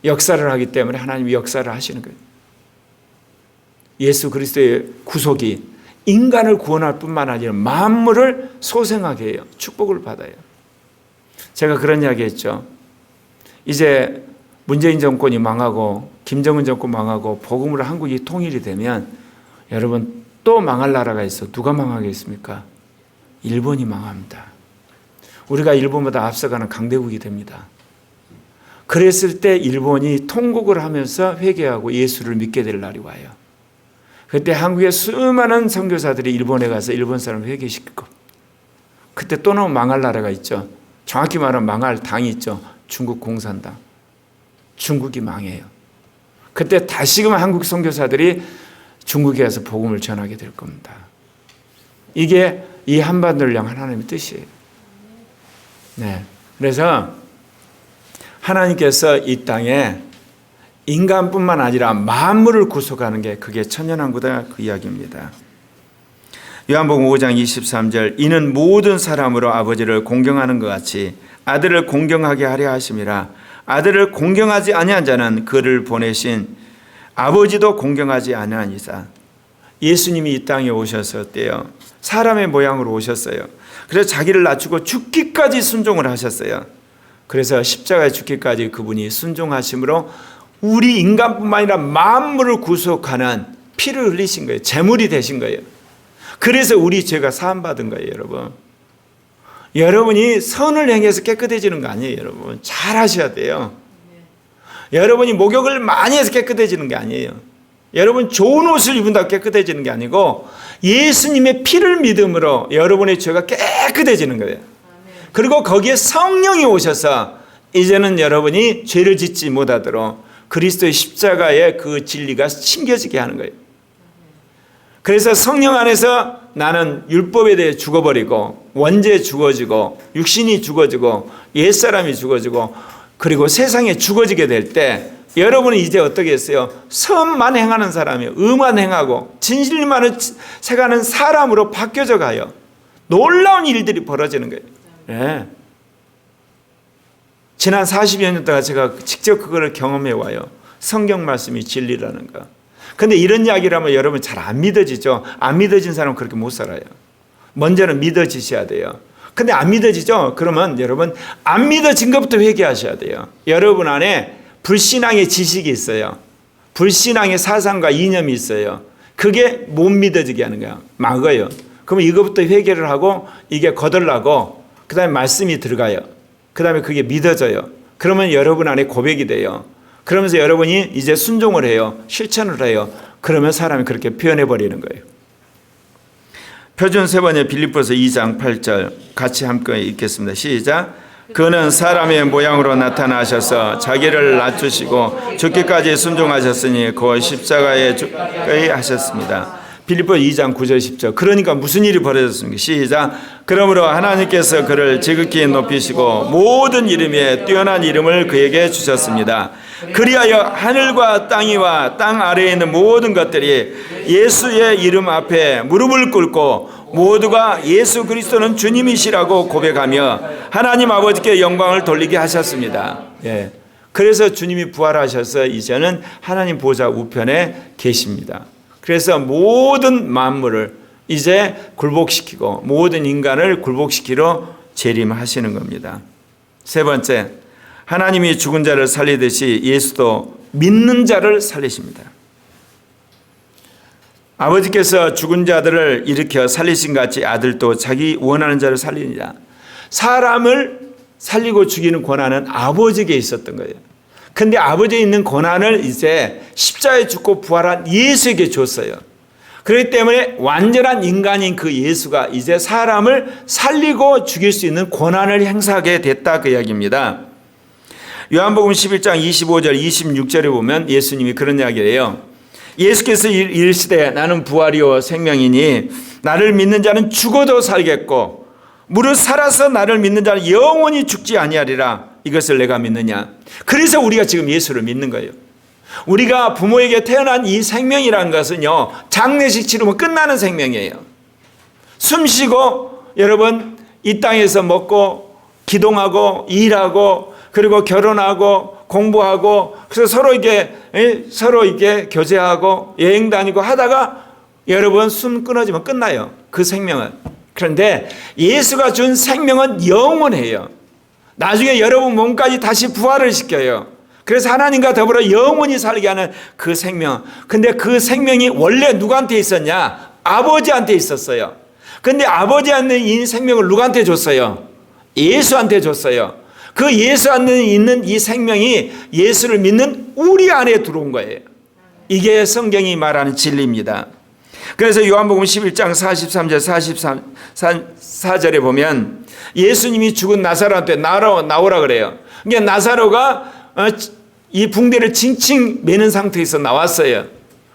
역사를 하기 때문에 하나님이 역사를 하시는 거예요. 예수 그리스도의 구속이 인간을 구원할 뿐만 아니라 만물을 소생하게 해요. 축복을 받아요. 제가 그런 이야기 했죠. 이제 문재인 정권이 망하고 김정은 정권 망하고 복음으로 한국이 통일이 되면 여러분 또 망할 나라가 있어. 누가 망하겠습니까? 일본이 망합니다. 우리가 일본보다 앞서가는 강대국이 됩니다. 그랬을 때 일본이 통곡을 하면서 회개하고 예수를 믿게 될 날이 와요. 그때 한국의 수많은 선교사들이 일본에 가서 일본 사람을 회개시키고, 그때 또 너무 망할 나라가 있죠. 정확히 말하면 망할 당이 있죠. 중국 공산당. 중국이 망해요. 그때 다시금 한국 선교사들이 중국에 가서 복음을 전하게 될 겁니다. 이게 이 한반도를 향한 하나님의 뜻이에요. 네. 그래서 하나님께서 이 땅에 인간뿐만 아니라 만물을 구속하는 게 그게 천년왕국이다, 그 이야기입니다. 요한복음 5장 23절, 이는 모든 사람으로 아버지를 공경하는 것 같이 아들을 공경하게 하려 하심이라. 아들을 공경하지 아니한 자는 그를 보내신 아버지도 공경하지 아니하니라. 예수님이 이 땅에 오셨었대요. 사람의 모양으로 오셨어요. 그래서 자기를 낮추고 죽기까지 순종을 하셨어요. 그래서 십자가에 죽기까지 그분이 순종하심으로 우리 인간뿐만 아니라 만물을 구속하는 피를 흘리신 거예요. 제물이 되신 거예요. 그래서 우리 죄가 사함받은 거예요, 여러분. 여러분이 선을 행해서 깨끗해지는 거 아니에요, 여러분. 잘 하셔야 돼요. 여러분이 목욕을 많이 해서 깨끗해지는 게 아니에요. 여러분 좋은 옷을 입은다고 깨끗해지는 게 아니고 예수님의 피를 믿음으로 여러분의 죄가 깨끗해지는 거예요. 그리고 거기에 성령이 오셔서 이제는 여러분이 죄를 짓지 못하도록 그리스도의 십자가의 그 진리가 심겨지게 하는 거예요. 그래서 성령 안에서 나는 율법에 대해 죽어버리고 원죄 죽어지고 육신이 죽어지고 옛사람이 죽어지고 그리고 세상에 죽어지게 될 때 여러분은 이제 어떻게 했어요? 선만 행하는 사람이요, 의만 행하고 진실만을 새가는 사람으로 바뀌어져 가요. 놀라운 일들이 벌어지는 거예요. 네. 지난 40여 년 동안 제가 직접 그거를 경험해 와요. 성경 말씀이 진리라는 거. 근데 이런 이야기를 하면 여러분 잘 안 믿어지죠. 안 믿어진 사람은 그렇게 못 살아요. 먼저는 믿어지셔야 돼요. 근데 안 믿어지죠? 그러면 여러분 안 믿어진 것부터 회개하셔야 돼요. 여러분 안에 불신앙의 지식이 있어요. 불신앙의 사상과 이념이 있어요. 그게 못 믿어지게 하는 거야. 막아요. 그러면 이것부터 회개를 하고 이게 거덜나고 그 다음에 말씀이 들어가요. 그 다음에 그게 믿어져요. 그러면 여러분 안에 고백이 돼요. 그러면서 여러분이 이제 순종을 해요. 실천을 해요. 그러면 사람이 그렇게 표현해버리는 거예요. 표준 세 번째 빌립보서 2장 8절 같이 함께 읽겠습니다. 시작. 그는 사람의 모양으로 나타나셔서 자기를 낮추시고 죽기까지 순종하셨으니 그 십자가에 죽게 하셨습니다. 빌립보 2장 9절 10절. 그러니까 무슨 일이 벌어졌습니까? 시작. 그러므로 하나님께서 그를 지극히 높이시고 모든 이름에 뛰어난 이름을 그에게 주셨습니다. 그리하여 하늘과 땅이와 땅 아래에 있는 모든 것들이 예수의 이름 앞에 무릎을 꿇고 모두가 예수 그리스도는 주님이시라고 고백하며 하나님 아버지께 영광을 돌리게 하셨습니다. 예. 그래서 주님이 부활하셔서 이제는 하나님 보좌 우편에 계십니다. 그래서 모든 만물을 이제 굴복시키고 모든 인간을 굴복시키러 재림하시는 겁니다. 세 번째, 하나님이 죽은 자를 살리듯이 예수도 믿는 자를 살리십니다. 아버지께서 죽은 자들을 일으켜 살리신 같이 아들도 자기 원하는 자를 살리니라. 사람을 살리고 죽이는 권한은 아버지에게 있었던 거예요. 근데 아버지에 있는 권한을 이제 십자가에 죽고 부활한 예수에게 줬어요. 그렇기 때문에 완전한 인간인 그 예수가 이제 사람을 살리고 죽일 수 있는 권한을 행사하게 됐다, 그 이야기입니다. 요한복음 11장 25절 26절에 보면 예수님이 그런 이야기를 해요. 예수께서 이르시되 나는 부활이요 생명이니 나를 믿는 자는 죽어도 살겠고 무릇 살아서 나를 믿는 자는 영원히 죽지 아니하리라. 이것을 내가 믿느냐. 그래서 우리가 지금 예수를 믿는 거예요. 우리가 부모에게 태어난 이 생명이라는 것은요, 장례식 치르면 끝나는 생명이에요. 숨 쉬고 여러분 이 땅에서 먹고 기동하고 일하고 그리고 결혼하고 공부하고 그래서 서로 이게 교제하고 여행 다니고 하다가 여러분 숨 끊어지면 끝나요. 그 생명은. 그런데 예수가 준 생명은 영원해요. 나중에 여러분 몸까지 다시 부활을 시켜요. 그래서 하나님과 더불어 영원히 살게 하는 그 생명. 근데 그 생명이 원래 누구한테 있었냐? 아버지한테 있었어요. 근데 아버지한테 있는 생명을 누구한테 줬어요? 예수한테 줬어요. 그 예수 안에 있는 이 생명이 예수를 믿는 우리 안에 들어온 거예요. 이게 성경이 말하는 진리입니다. 그래서 요한복음 11장 43절 44절에 보면 예수님이 죽은 나사로한테 나오라 그래요. 그러니까 나사로가 이 붕대를 칭칭 매는 상태에서 나왔어요.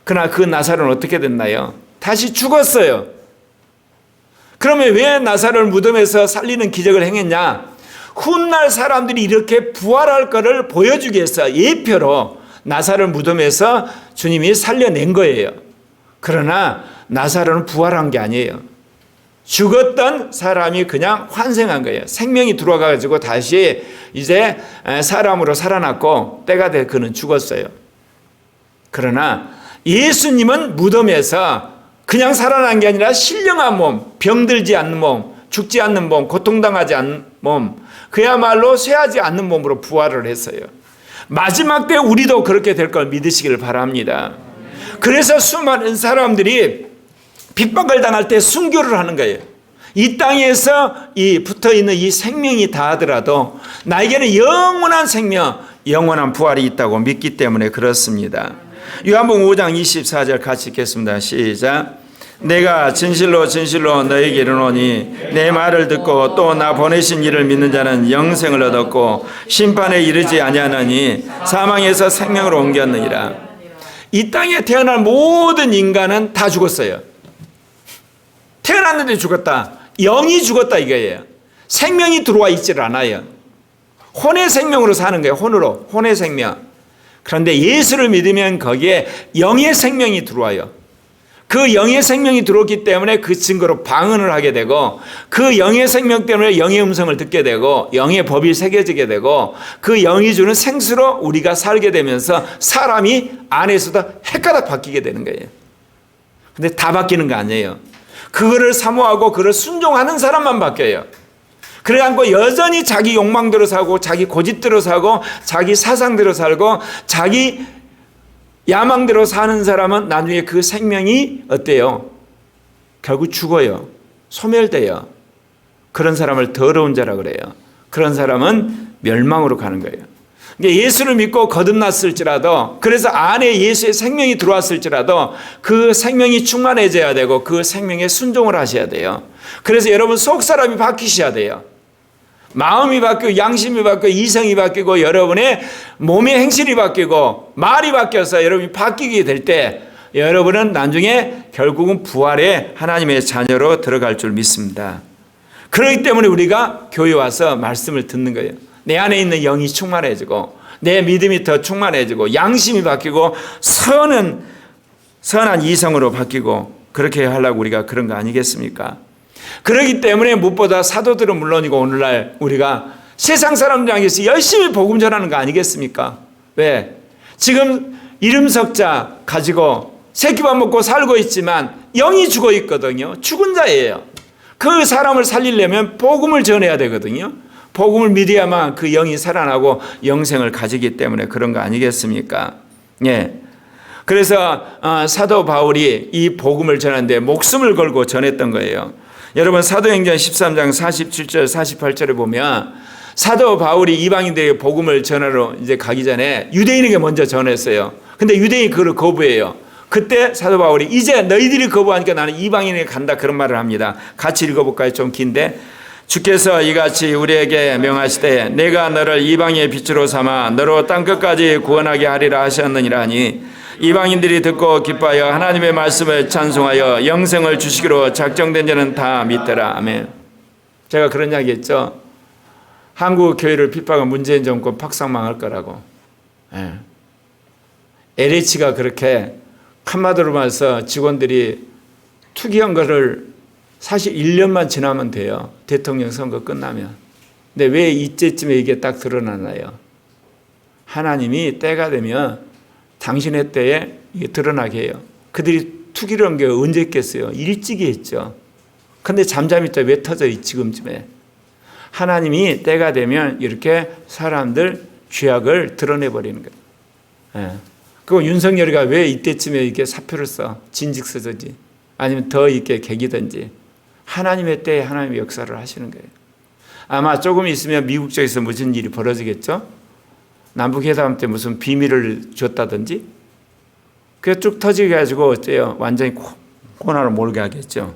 그러나 그 나사로는 어떻게 됐나요? 다시 죽었어요. 그러면 왜 나사로를 무덤에서 살리는 기적을 행했냐? 훗날 사람들이 이렇게 부활할 것을 보여주기 위해서 예표로 나사로를 무덤에서 주님이 살려낸 거예요. 그러나 나사로는 부활한 게 아니에요. 죽었던 사람이 그냥 환생한 거예요. 생명이 들어와가지고 다시 이제 사람으로 살아났고 때가 돼 그는 죽었어요. 그러나 예수님은 무덤에서 그냥 살아난 게 아니라 신령한 몸, 병들지 않는 몸, 죽지 않는 몸, 고통당하지 않는 몸, 그야말로 쇠하지 않는 몸으로 부활을 했어요. 마지막 때 우리도 그렇게 될 걸 믿으시기를 바랍니다. 그래서 수많은 사람들이 핍박을 당할 때 순교를 하는 거예요. 이 땅에서 붙어있는 이 생명이 다하더라도 나에게는 영원한 생명, 영원한 부활이 있다고 믿기 때문에 그렇습니다. 요한복음 5장 24절 같이 읽겠습니다. 시작. 내가 진실로 진실로 너에게 이르노니 내 말을 듣고 또 나 보내신 이를 믿는 자는 영생을 얻었고 심판에 이르지 아니하느니 사망에서 생명으로 옮겼느니라. 이 땅에 태어난 모든 인간은 다 죽었어요. 태어났는데 죽었다. 영이 죽었다 이거예요. 생명이 들어와 있지를 않아요. 혼의 생명으로 사는 거예요. 혼으로. 혼의 생명. 그런데 예수를 믿으면 거기에 영의 생명이 들어와요. 그 영의 생명이 들어왔기 때문에 그 증거로 방언을 하게 되고 그 영의 생명 때문에 영의 음성을 듣게 되고 영의 법이 새겨지게 되고 그 영이 주는 생수로 우리가 살게 되면서 사람이 안에서도 헷가닥 바뀌게 되는 거예요. 근데 다 바뀌는 거 아니에요. 그거를 사모하고 그를 순종하는 사람만 바뀌어요. 그래 않고 여전히 자기 욕망대로 살고 자기 고집대로 살고 자기 사상대로 살고 자기 야망대로 사는 사람은 나중에 그 생명이 어때요? 결국 죽어요. 소멸돼요. 그런 사람을 더러운 자라 그래요. 그런 사람은 멸망으로 가는 거예요. 그러니까 예수를 믿고 거듭났을지라도 그래서 안에 예수의 생명이 들어왔을지라도 그 생명이 충만해져야 되고 그 생명에 순종을 하셔야 돼요. 그래서 여러분 속 사람이 바뀌셔야 돼요. 마음이 바뀌고 양심이 바뀌고 이성이 바뀌고 여러분의 몸의 행실이 바뀌고 말이 바뀌어서 여러분이 바뀌게 될 때 여러분은 나중에 결국은 부활의 하나님의 자녀로 들어갈 줄 믿습니다. 그렇기 때문에 우리가 교회 와서 말씀을 듣는 거예요. 내 안에 있는 영이 충만해지고 내 믿음이 더 충만해지고 양심이 바뀌고 선한 이성으로 바뀌고 그렇게 하려고 우리가 그런 거 아니겠습니까? 그렇기 때문에 무엇보다 사도들은 물론이고 오늘날 우리가 세상 사람들 향해서 열심히 복음 전하는 거 아니겠습니까? 왜? 지금 이름 석자 가지고 새끼밥 먹고 살고 있지만 영이 죽어 있거든요. 죽은 자예요. 그 사람을 살리려면 복음을 전해야 되거든요. 복음을 믿어야만 그 영이 살아나고 영생을 가지기 때문에 그런 거 아니겠습니까? 예. 그래서 사도 바울이 이 복음을 전하는데 목숨을 걸고 전했던 거예요. 여러분 사도행전 13장 47절 48절에 보면 사도 바울이 이방인들에게 복음을 전하러 이제 가기 전에 유대인에게 먼저 전했어요. 근데 유대인이 그걸 거부해요. 그때 사도 바울이 이제 너희들이 거부하니까 나는 이방인에게 간다 그런 말을 합니다. 같이 읽어볼까요? 좀 긴데 주께서 이같이 우리에게 명하시되 내가 너를 이방의 빛으로 삼아 너로 땅끝까지 구원하게 하리라 하셨느니라 하니 이방인들이 듣고 기뻐하여 하나님의 말씀을 찬송하여 영생을 주시기로 작정된 자는 다 믿더라. 아멘. 제가 그런 이야기 했죠. 한국 교회를 핍박한 문재인 정권 팍상망할 거라고. LH가 그렇게 한마디로 말해서 직원들이 투기한 거를 사실 1년만 지나면 돼요. 대통령 선거 끝나면. 근데 왜 이때쯤에 이게 딱 드러나나요? 하나님이 때가 되면 당신의 때에 이게 드러나게 해요. 그들이 투기를 한 게 언제 했겠어요? 일찍이 했죠. 근데 잠잠히 있다 왜 터져요? 지금쯤에. 하나님이 때가 되면 이렇게 사람들 죄악을 드러내버리는 거예요. 그리고 윤석열이가 왜 이때쯤에 이렇게 사표를 써? 진직 쓰든지 아니면 더 이렇게 개기든지 하나님의 때에 하나님의 역사를 하시는 거예요. 아마 조금 있으면 미국 쪽에서 무슨 일이 벌어지겠죠? 남북회담 때 무슨 비밀을 줬다든지 그게 쭉 터지게 가지고 어때요? 완전히 코너로 몰게 하겠죠.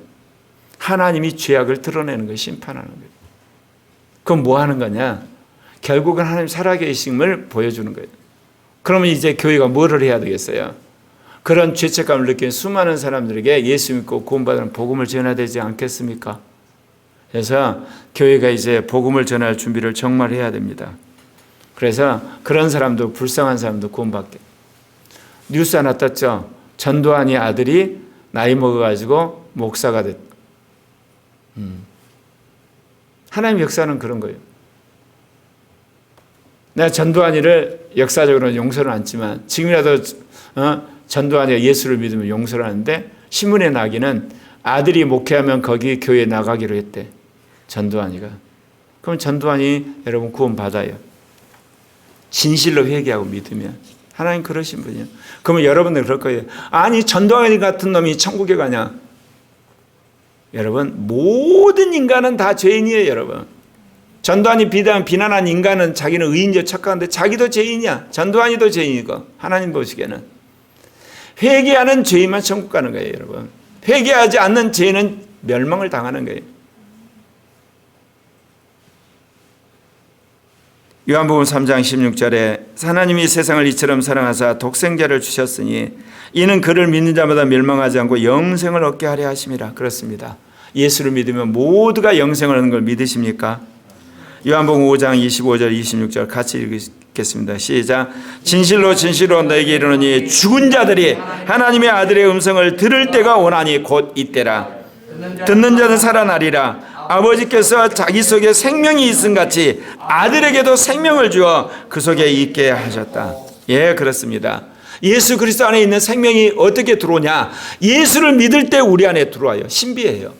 하나님이 죄악을 드러내는 거예요. 심판하는 거예요. 그럼 뭐 하는 거냐? 결국은 하나님 살아계심을 보여주는 거예요. 그러면 이제 교회가 뭐를 해야 되겠어요? 그런 죄책감을 느낀 수많은 사람들에게 예수 믿고 구원받는 복음을 전해야 되지 않겠습니까? 그래서 교회가 이제 복음을 전할 준비를 정말 해야 됩니다. 그래서 그런 사람도 불쌍한 사람도 구원받게. 뉴스 하나 떴죠. 전두환이 아들이 나이 먹어가지고 목사가 됐다. 하나님 역사는 그런 거예요. 내가 전두환이를 역사적으로는 용서는 않지만 지금이라도 전두환이가 예수를 믿으면 용서를 하는데 신문에 나기는 아들이 목회하면 거기 교회에 나가기로 했대. 전두환이가. 그럼 전두환이 여러분 구원 받아요. 진실로 회개하고 믿으면. 하나님 그러신 분이에요. 그러면 여러분들 그럴 거예요. 아니 전두환이 같은 놈이 천국에 가냐. 여러분 모든 인간은 다 죄인이에요. 여러분. 전두환이 비난한 인간은 자기는 의인이요 착각한데 자기도 죄인이야. 전두환이도 죄인이고 하나님 보시기에는. 회개하는 죄인만 천국 가는 거예요. 여러분. 회개하지 않는 죄인은 멸망을 당하는 거예요. 요한복음 3장 16절에 하나님이 세상을 이처럼 사랑하사 독생자를 주셨으니 이는 그를 믿는 자마다 멸망하지 않고 영생을 얻게 하려 하심이라. 그렇습니다. 예수를 믿으면 모두가 영생을 얻는 걸 믿으십니까? 요한복음 5장 25절 26절 같이 읽겠습니다. 시작. 진실로 진실로 너에게 이르노니 죽은 자들이 하나님의 아들의 음성을 들을 때가 오나니 곧 이때라. 듣는 자는 살아나리라. 아버지께서 자기 속에 생명이 있음 같이 아들에게도 생명을 주어 그 속에 있게 하셨다. 예, 그렇습니다. 예수 그리스도 안에 있는 생명이 어떻게 들어오냐? 예수를 믿을 때 우리 안에 들어와요. 신비해요.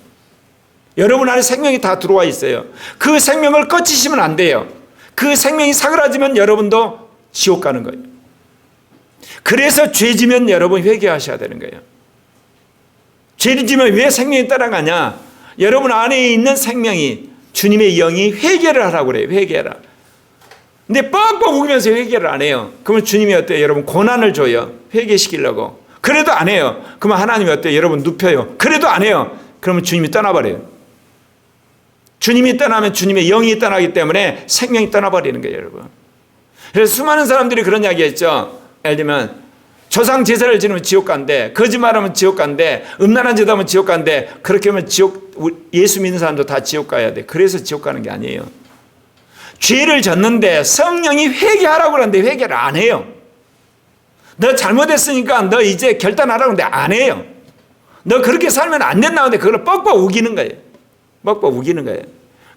여러분 안에 생명이 다 들어와 있어요. 그 생명을 꺼치시면 안 돼요. 그 생명이 사그라지면 여러분도 지옥 가는 거예요. 그래서 죄 지면 여러분 회개하셔야 되는 거예요. 죄를 지면 왜 생명이 따라가냐? 여러분 안에 있는 생명이 주님의 영이 회개를 하라고 그래요. 회개하라. 근데 뻑뻑 우기면서 회개를 안 해요. 그러면 주님이 어때요? 여러분 고난을 줘요. 회개시키려고. 그래도 안 해요. 그러면 하나님이 어때요? 여러분 눕혀요. 그래도 안 해요. 그러면 주님이 떠나버려요. 주님이 떠나면 주님의 영이 떠나기 때문에 생명이 떠나버리는 거예요. 여러분. 그래서 수많은 사람들이 그런 이야기 했죠. 예를 들면 조상 제사를 지르면 지옥 간대. 거짓말하면 지옥 간대. 음란한 짓 하면 지옥 간대. 그렇게 하면 예수 믿는 사람도 다 지옥 가야 돼. 그래서 지옥 가는 게 아니에요. 죄를 졌는데 성령이 회개하라고 그러는데 회개를 안 해요. 너 잘못했으니까 너 이제 결단하라고 하는데 안 해요. 너 그렇게 살면 안 된다는데 그걸 뻑뻑 우기는 거예요. 뻑뻑 우기는 거예요.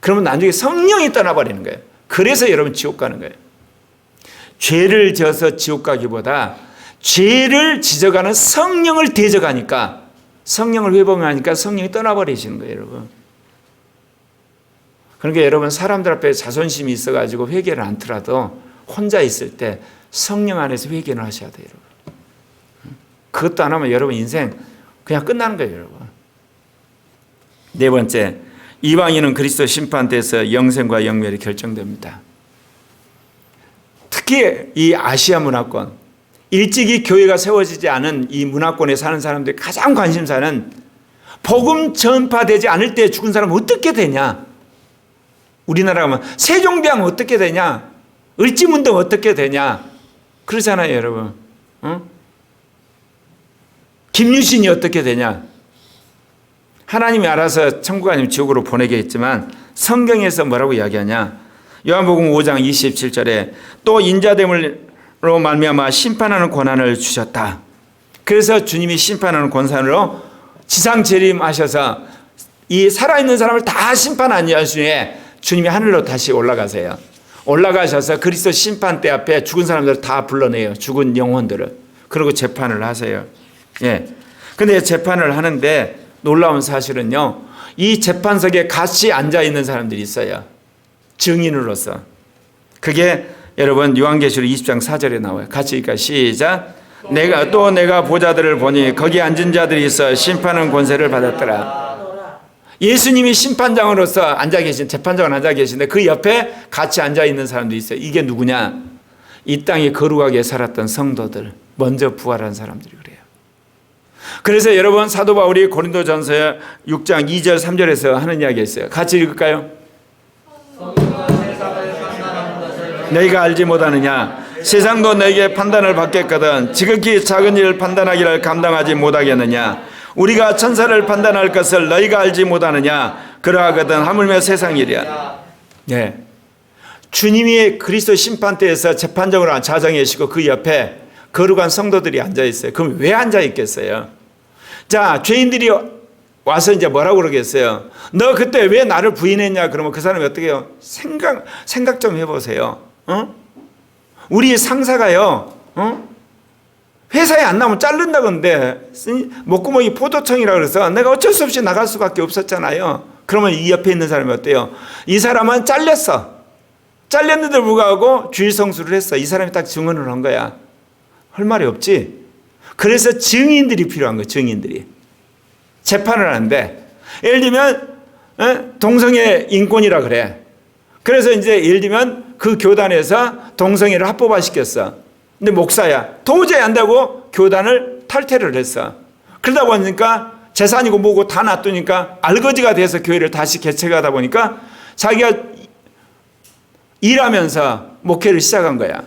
그러면 나중에 성령이 떠나버리는 거예요. 그래서 여러분 지옥 가는 거예요. 죄를 져서 지옥 가기보다 죄를 지져가는 성령을 대적하니까 성령을 회복하니까 성령이 떠나버리시는 거예요. 여러분. 그러니까 여러분 사람들 앞에 자존심이 있어가지고 회개를 않더라도 혼자 있을 때 성령 안에서 회개를 하셔야 돼요. 여러분. 그것도 안 하면 여러분 인생 그냥 끝나는 거예요, 여러분. 네 번째, 이방인은 그리스도 심판대에서 영생과 영멸이 결정됩니다. 특히 이 아시아 문화권, 일찍이 교회가 세워지지 않은 이 문화권에 사는 사람들이 가장 관심사는 복음 전파되지 않을 때 죽은 사람은 어떻게 되냐? 우리나라 가면 세종대왕 어떻게 되냐? 을지문덕 어떻게 되냐? 그러잖아요, 여러분. 김유신이 어떻게 되냐? 하나님이 알아서 천국 아니면 지옥으로 보내게 했지만 성경에서 뭐라고 이야기하냐? 요한복음 5장 27절에 또 인자됨으로 말미암아 심판하는 권한을 주셨다. 그래서 주님이 심판하는 권한으로 지상 재림하셔서 이 살아있는 사람을 다 심판한 이후에 주님이 하늘로 다시 올라가세요. 올라가셔서 그리스도 심판대 앞에 죽은 사람들을 다 불러내요. 죽은 영혼들을. 그리고 재판을 하세요. 예. 근데 재판을 하는데 놀라운 사실은요, 이 재판석에 같이 앉아있는 사람들이 있어요. 증인으로서. 그게 여러분 요한계시록 20장 4절에 나와요. 같이 읽을까요? 시작. 내가 보자들을 보니 거기 앉은 자들이 있어 심판하는 권세를 받았더라. 예수님이 심판장으로서 앉아 계신, 재판장으로 앉아 계신데 그 옆에 같이 앉아 있는 사람도 있어요. 이게 누구냐? 이 땅에 거룩하게 살았던 성도들, 먼저 부활한 사람들이 그래요. 그래서 여러분 사도 바울이 고린도전서 6장 2절 3절에서 하는 이야기가 있어요. 같이 읽을까요? 너희가 알지 못하느냐? 세상도 너에게 판단을 받겠거든 지극히 작은 일을 판단하기를 감당하지 못하겠느냐? 우리가 천사를 판단할 것을 너희가 알지 못하느냐? 그러하거든 하물며 세상 일이야. 네. 주님이 그리스도 심판대에서 재판장으로 자정해 계시고 그 옆에 거룩한 성도들이 앉아 있어요. 그럼 왜 앉아 있겠어요? 자, 죄인들이 와서 이제 뭐라고 그러겠어요? 너 그때 왜 나를 부인했냐? 그러면 그 사람이 어떻게 해요? 생각 좀 해보세요. 우리 상사가요, 회사에 안 나오면 자른다던데, 목구멍이 포도청이라 그래서 내가 어쩔 수 없이 나갈 수밖에 없었잖아요. 그러면 이 옆에 있는 사람이 어때요? 이 사람은 잘렸어. 잘렸는데도 불구하고 주일 성수를 했어. 이 사람이 딱 증언을 한 거야. 할 말이 없지. 그래서 증인들이 필요한 거예요. 증인들이. 재판을 하는데, 예를 들면 동성애 인권이라 그래. 그래서 이제 예를 들면 그 교단에서 동성애를 합법화시켰어. 근데 목사야. 도저히 안 되고 교단을 탈퇴를 했어. 그러다 보니까 재산이고 뭐고 다 놔두니까 알거지가 돼서 교회를 다시 개척하다 보니까 자기가 일하면서 목회를 시작한 거야.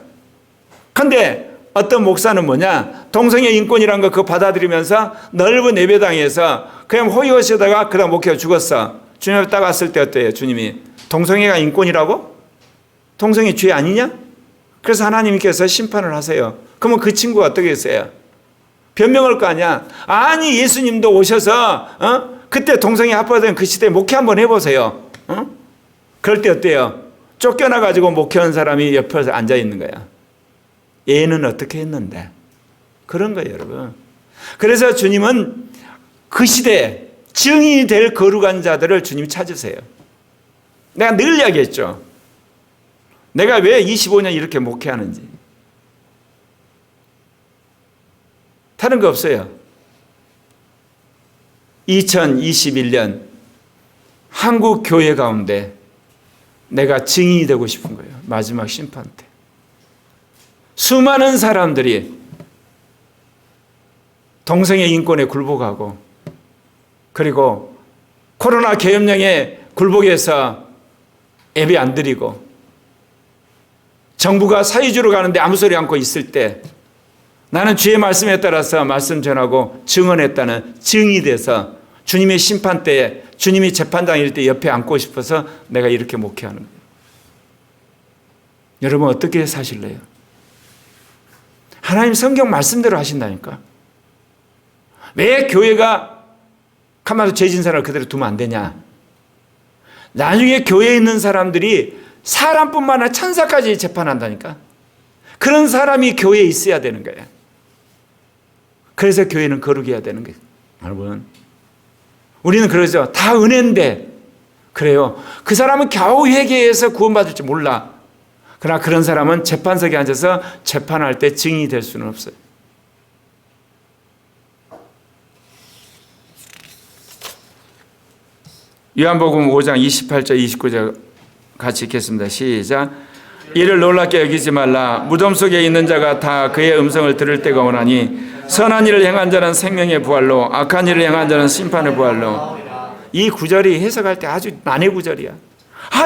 근데 어떤 목사는 뭐냐? 동성애 인권이란 거 그거 받아들이면서 넓은 예배당에서 그냥 호의호시다가 그다음 목회가 죽었어. 주님 앞에 딱 왔을 때 어때요? 주님이 동성애가 인권이라고? 동성애 죄 아니냐? 그래서 하나님께서 심판을 하세요. 그러면 그 친구가 어떻게 했어요? 변명할 거 아니야? 아니 예수님도 오셔서 그때 동성애 합법화된 그 시대에 목회 한번 해보세요. 그럴 때 어때요? 쫓겨나가지고 목회한 사람이 옆에서 앉아있는 거야. 얘는 어떻게 했는데? 그런 거예요, 여러분. 그래서 주님은 그 시대에 증인이 될 거룩한 자들을 주님이 찾으세요. 내가 늘 이야기했죠. 내가 왜 25년 이렇게 목회하는지. 다른 거 없어요. 2021년 한국 교회 가운데 내가 증인이 되고 싶은 거예요. 마지막 심판 때. 수많은 사람들이 동성애 인권에 굴복하고 그리고 코로나 계엄령에 굴복해서 예배 안 드리고 정부가 사회주의로 가는데 아무 소리 않고 있을 때 나는 주의 말씀에 따라서 말씀 전하고 증언했다는 증이 돼서 주님의 심판 때에 주님이 재판장일 때 옆에 앉고 싶어서 내가 이렇게 목회하는 거예요. 여러분 어떻게 사실래요? 하나님 성경 말씀대로 하신다니까. 왜 교회가 가만히 죄진 사람을 그대로 두면 안 되냐? 나중에 교회에 있는 사람들이 사람뿐만 아니라 천사까지 재판한다니까. 그런 사람이 교회에 있어야 되는 거예요. 그래서 교회는 거룩해야 되는 거예요. 여러분, 우리는 그러죠. 다 은혜인데 그래요. 그 사람은 겨우 회개해서 구원받을지 몰라. 그러나 그런 사람은 재판석에 앉아서 재판할 때 증인이 될 수는 없어요. 요한복음 5장 28절 29절 같이 읽겠습니다. 시작. 이를 놀랍게 여기지 말라. 무덤 속에 있는 자가 다 그의 음성을 들을 때가 오나니 선한 일을 행한 자는 생명의 부활로 악한 일을 행한 자는 심판의 부활로. 이 구절이 해석할 때 아주 난해 구절이야.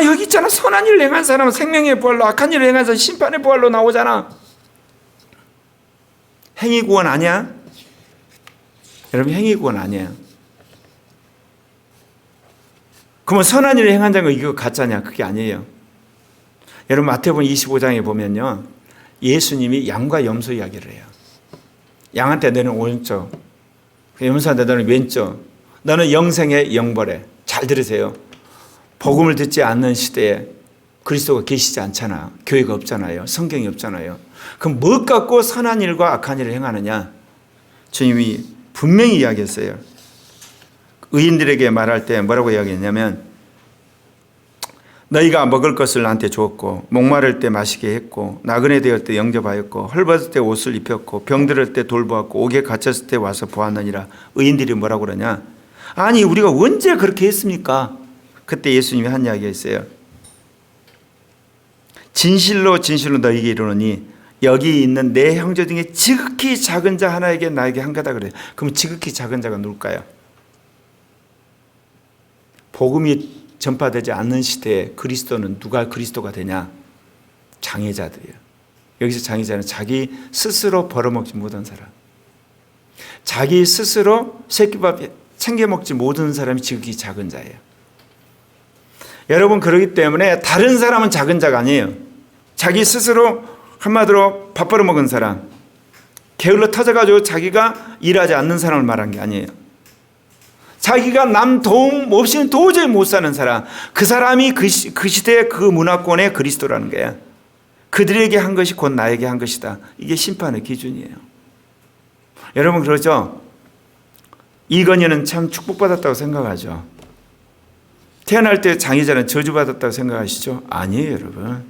여기 있잖아. 선한 일을 행한 사람은 생명의 부활로 악한 일을 행한 사람은 심판의 부활로 나오잖아. 행위 구원 아니야? 여러분 행위 구원 아니에요. 그러면 선한 일을 행한 자가 이거 가짜냐? 그게 아니에요. 여러분 마태복음 25장에 보면요. 예수님이 양과 염소 이야기를 해요. 양한테 너는 오른쪽, 염소한테 너는 왼쪽, 너는 영생의 영벌에. 잘 들으세요. 복음을 듣지 않는 시대에 그리스도가 계시지 않잖아. 교회가 없잖아요. 성경이 없잖아요. 그럼 뭐 갖고 선한 일과 악한 일을 행하느냐? 주님이 분명히 이야기했어요. 의인들에게 말할 때 뭐라고 이야기했냐면 너희가 먹을 것을 나한테 주었고 목마를 때 마시게 했고 나그네 되었을 때 영접하였고 헐벗을 때 옷을 입혔고 병들을 때 돌보았고 옥에 갇혔을 때 와서 보았느니라. 의인들이 뭐라고 그러냐? 아니 우리가 언제 그렇게 했습니까? 그때 예수님이 한 이야기가 있어요. 진실로 진실로 너희에게 이르노니 여기 있는 내 형제 중에 지극히 작은 자 하나에게 나에게 한 거다 그래요. 그럼 지극히 작은 자가 누굴까요? 복음이 전파되지 않는 시대에 그리스도는 누가 그리스도가 되냐? 장애자들이에요. 여기서 장애자는 자기 스스로 벌어먹지 못한 사람, 자기 스스로 새끼밥 챙겨 먹지 못한 사람이 지극히 작은 자예요. 여러분 그렇기 때문에 다른 사람은 작은 자가 아니에요. 자기 스스로 한마디로 밥 벌어먹은 사람, 게을러 터져가지고 자기가 일하지 않는 사람을 말한 게 아니에요. 자기가 남 도움 없이는 도저히 못 사는 사람, 그 사람이 그 시대의 그 문화권의 그리스도라는 거야. 그들에게 한 것이 곧 나에게 한 것이다. 이게 심판의 기준이에요. 여러분 그러죠? 이건희는 참 축복받았다고 생각하죠. 태어날 때 장애자는 저주받았다고 생각하시죠? 아니에요 여러분.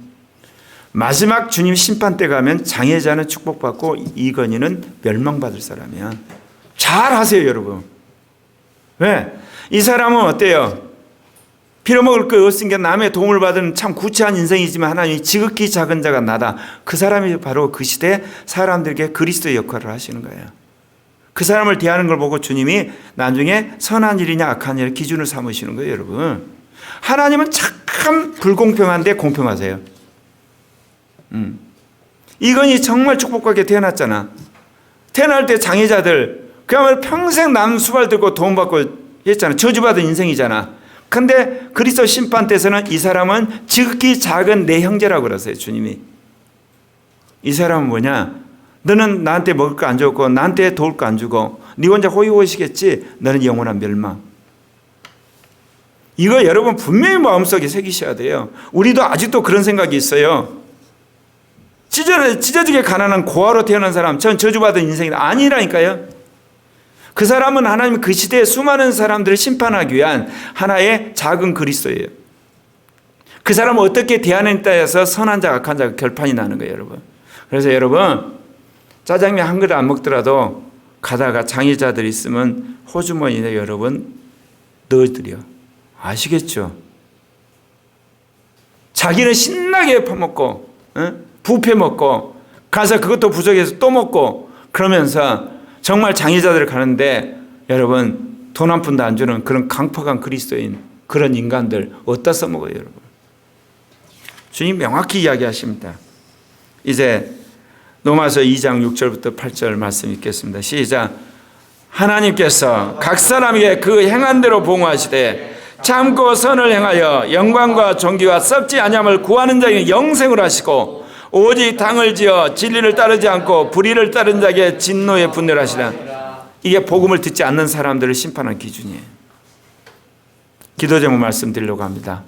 마지막 주님 심판 때 가면 장애자는 축복받고 이건희는 멸망받을 사람이야. 잘 하세요 여러분. 왜? 이 사람은 어때요? 빌어먹을 거 없으니까 남의 도움을 받은 참 구차한 인생이지만 하나님이 지극히 작은 자가 나다. 그 사람이 바로 그 시대 사람들에게 그리스도의 역할을 하시는 거예요. 그 사람을 대하는 걸 보고 주님이 나중에 선한 일이냐 악한 일을 기준을 삼으시는 거예요 여러분. 하나님은 참 불공평한데 공평하세요. 이건이 정말 축복받게 태어났잖아. 태어날 때 장애자들 그야말로 평생 남 수발 들고 돈 받고 했잖아. 저주받은 인생이잖아. 근데 그리스도 심판 때에서는 이 사람은 지극히 작은 내 형제라고 그러세요 주님이. 이 사람은 뭐냐? 너는 나한테 먹을 거 안 주고 나한테 도울 거 안 주고 네 혼자 호의호식했지. 너는 영원한 멸망. 이거 여러분 분명히 마음속에 새기셔야 돼요. 우리도 아직도 그런 생각이 있어요. 찢어지게 가난한 고아로 태어난 사람, 전 저주받은 인생이다. 아니라니까요. 그 사람은 하나님 그 시대에 수많은 사람들을 심판하기 위한 하나의 작은 그리스도예요. 그 사람을 어떻게 대하느냐에 따라서 선한 자, 악한 자가 결판이 나는 거예요, 여러분. 그래서 여러분, 짜장면 한 그릇 안 먹더라도 가다가 장애자들 있으면 호주머니에 여러분 넣어드려. 아시겠죠? 자기는 신나게 퍼먹고, 부페 먹고, 가서 그것도 부족해서 또 먹고, 그러면서 정말 장애자들 가는데 여러분 돈 한 푼도 안 주는 그런 강팍한 그리스도인 그런 인간들 어디다 써먹어요 여러분. 주님 명확히 이야기하십니다. 이제 로마서 2장 6절부터 8절 말씀 읽겠습니다. 시작. 하나님께서 각 사람에게 그 행한 대로 봉하시되 참고 선을 행하여 영광과 존귀와 썩지 아니함을 구하는 자에게 영생을 하시고 오직 당을 지어 진리를 따르지 않고 불의를 따른 자에게 진노에 분별하시라. 이게 복음을 듣지 않는 사람들을 심판한 기준이에요. 기도 제목 말씀드리려고 합니다.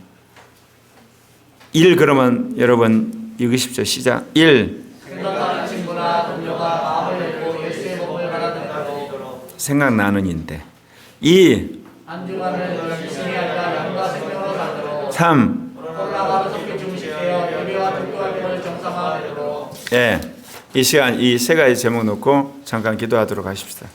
1 그러면 여러분 읽으십시오. 시작. 1. 생각나는인데. 2. 3. 예, 이 시간 이 세 가지 제목 놓고 잠깐 기도하도록 하십시다.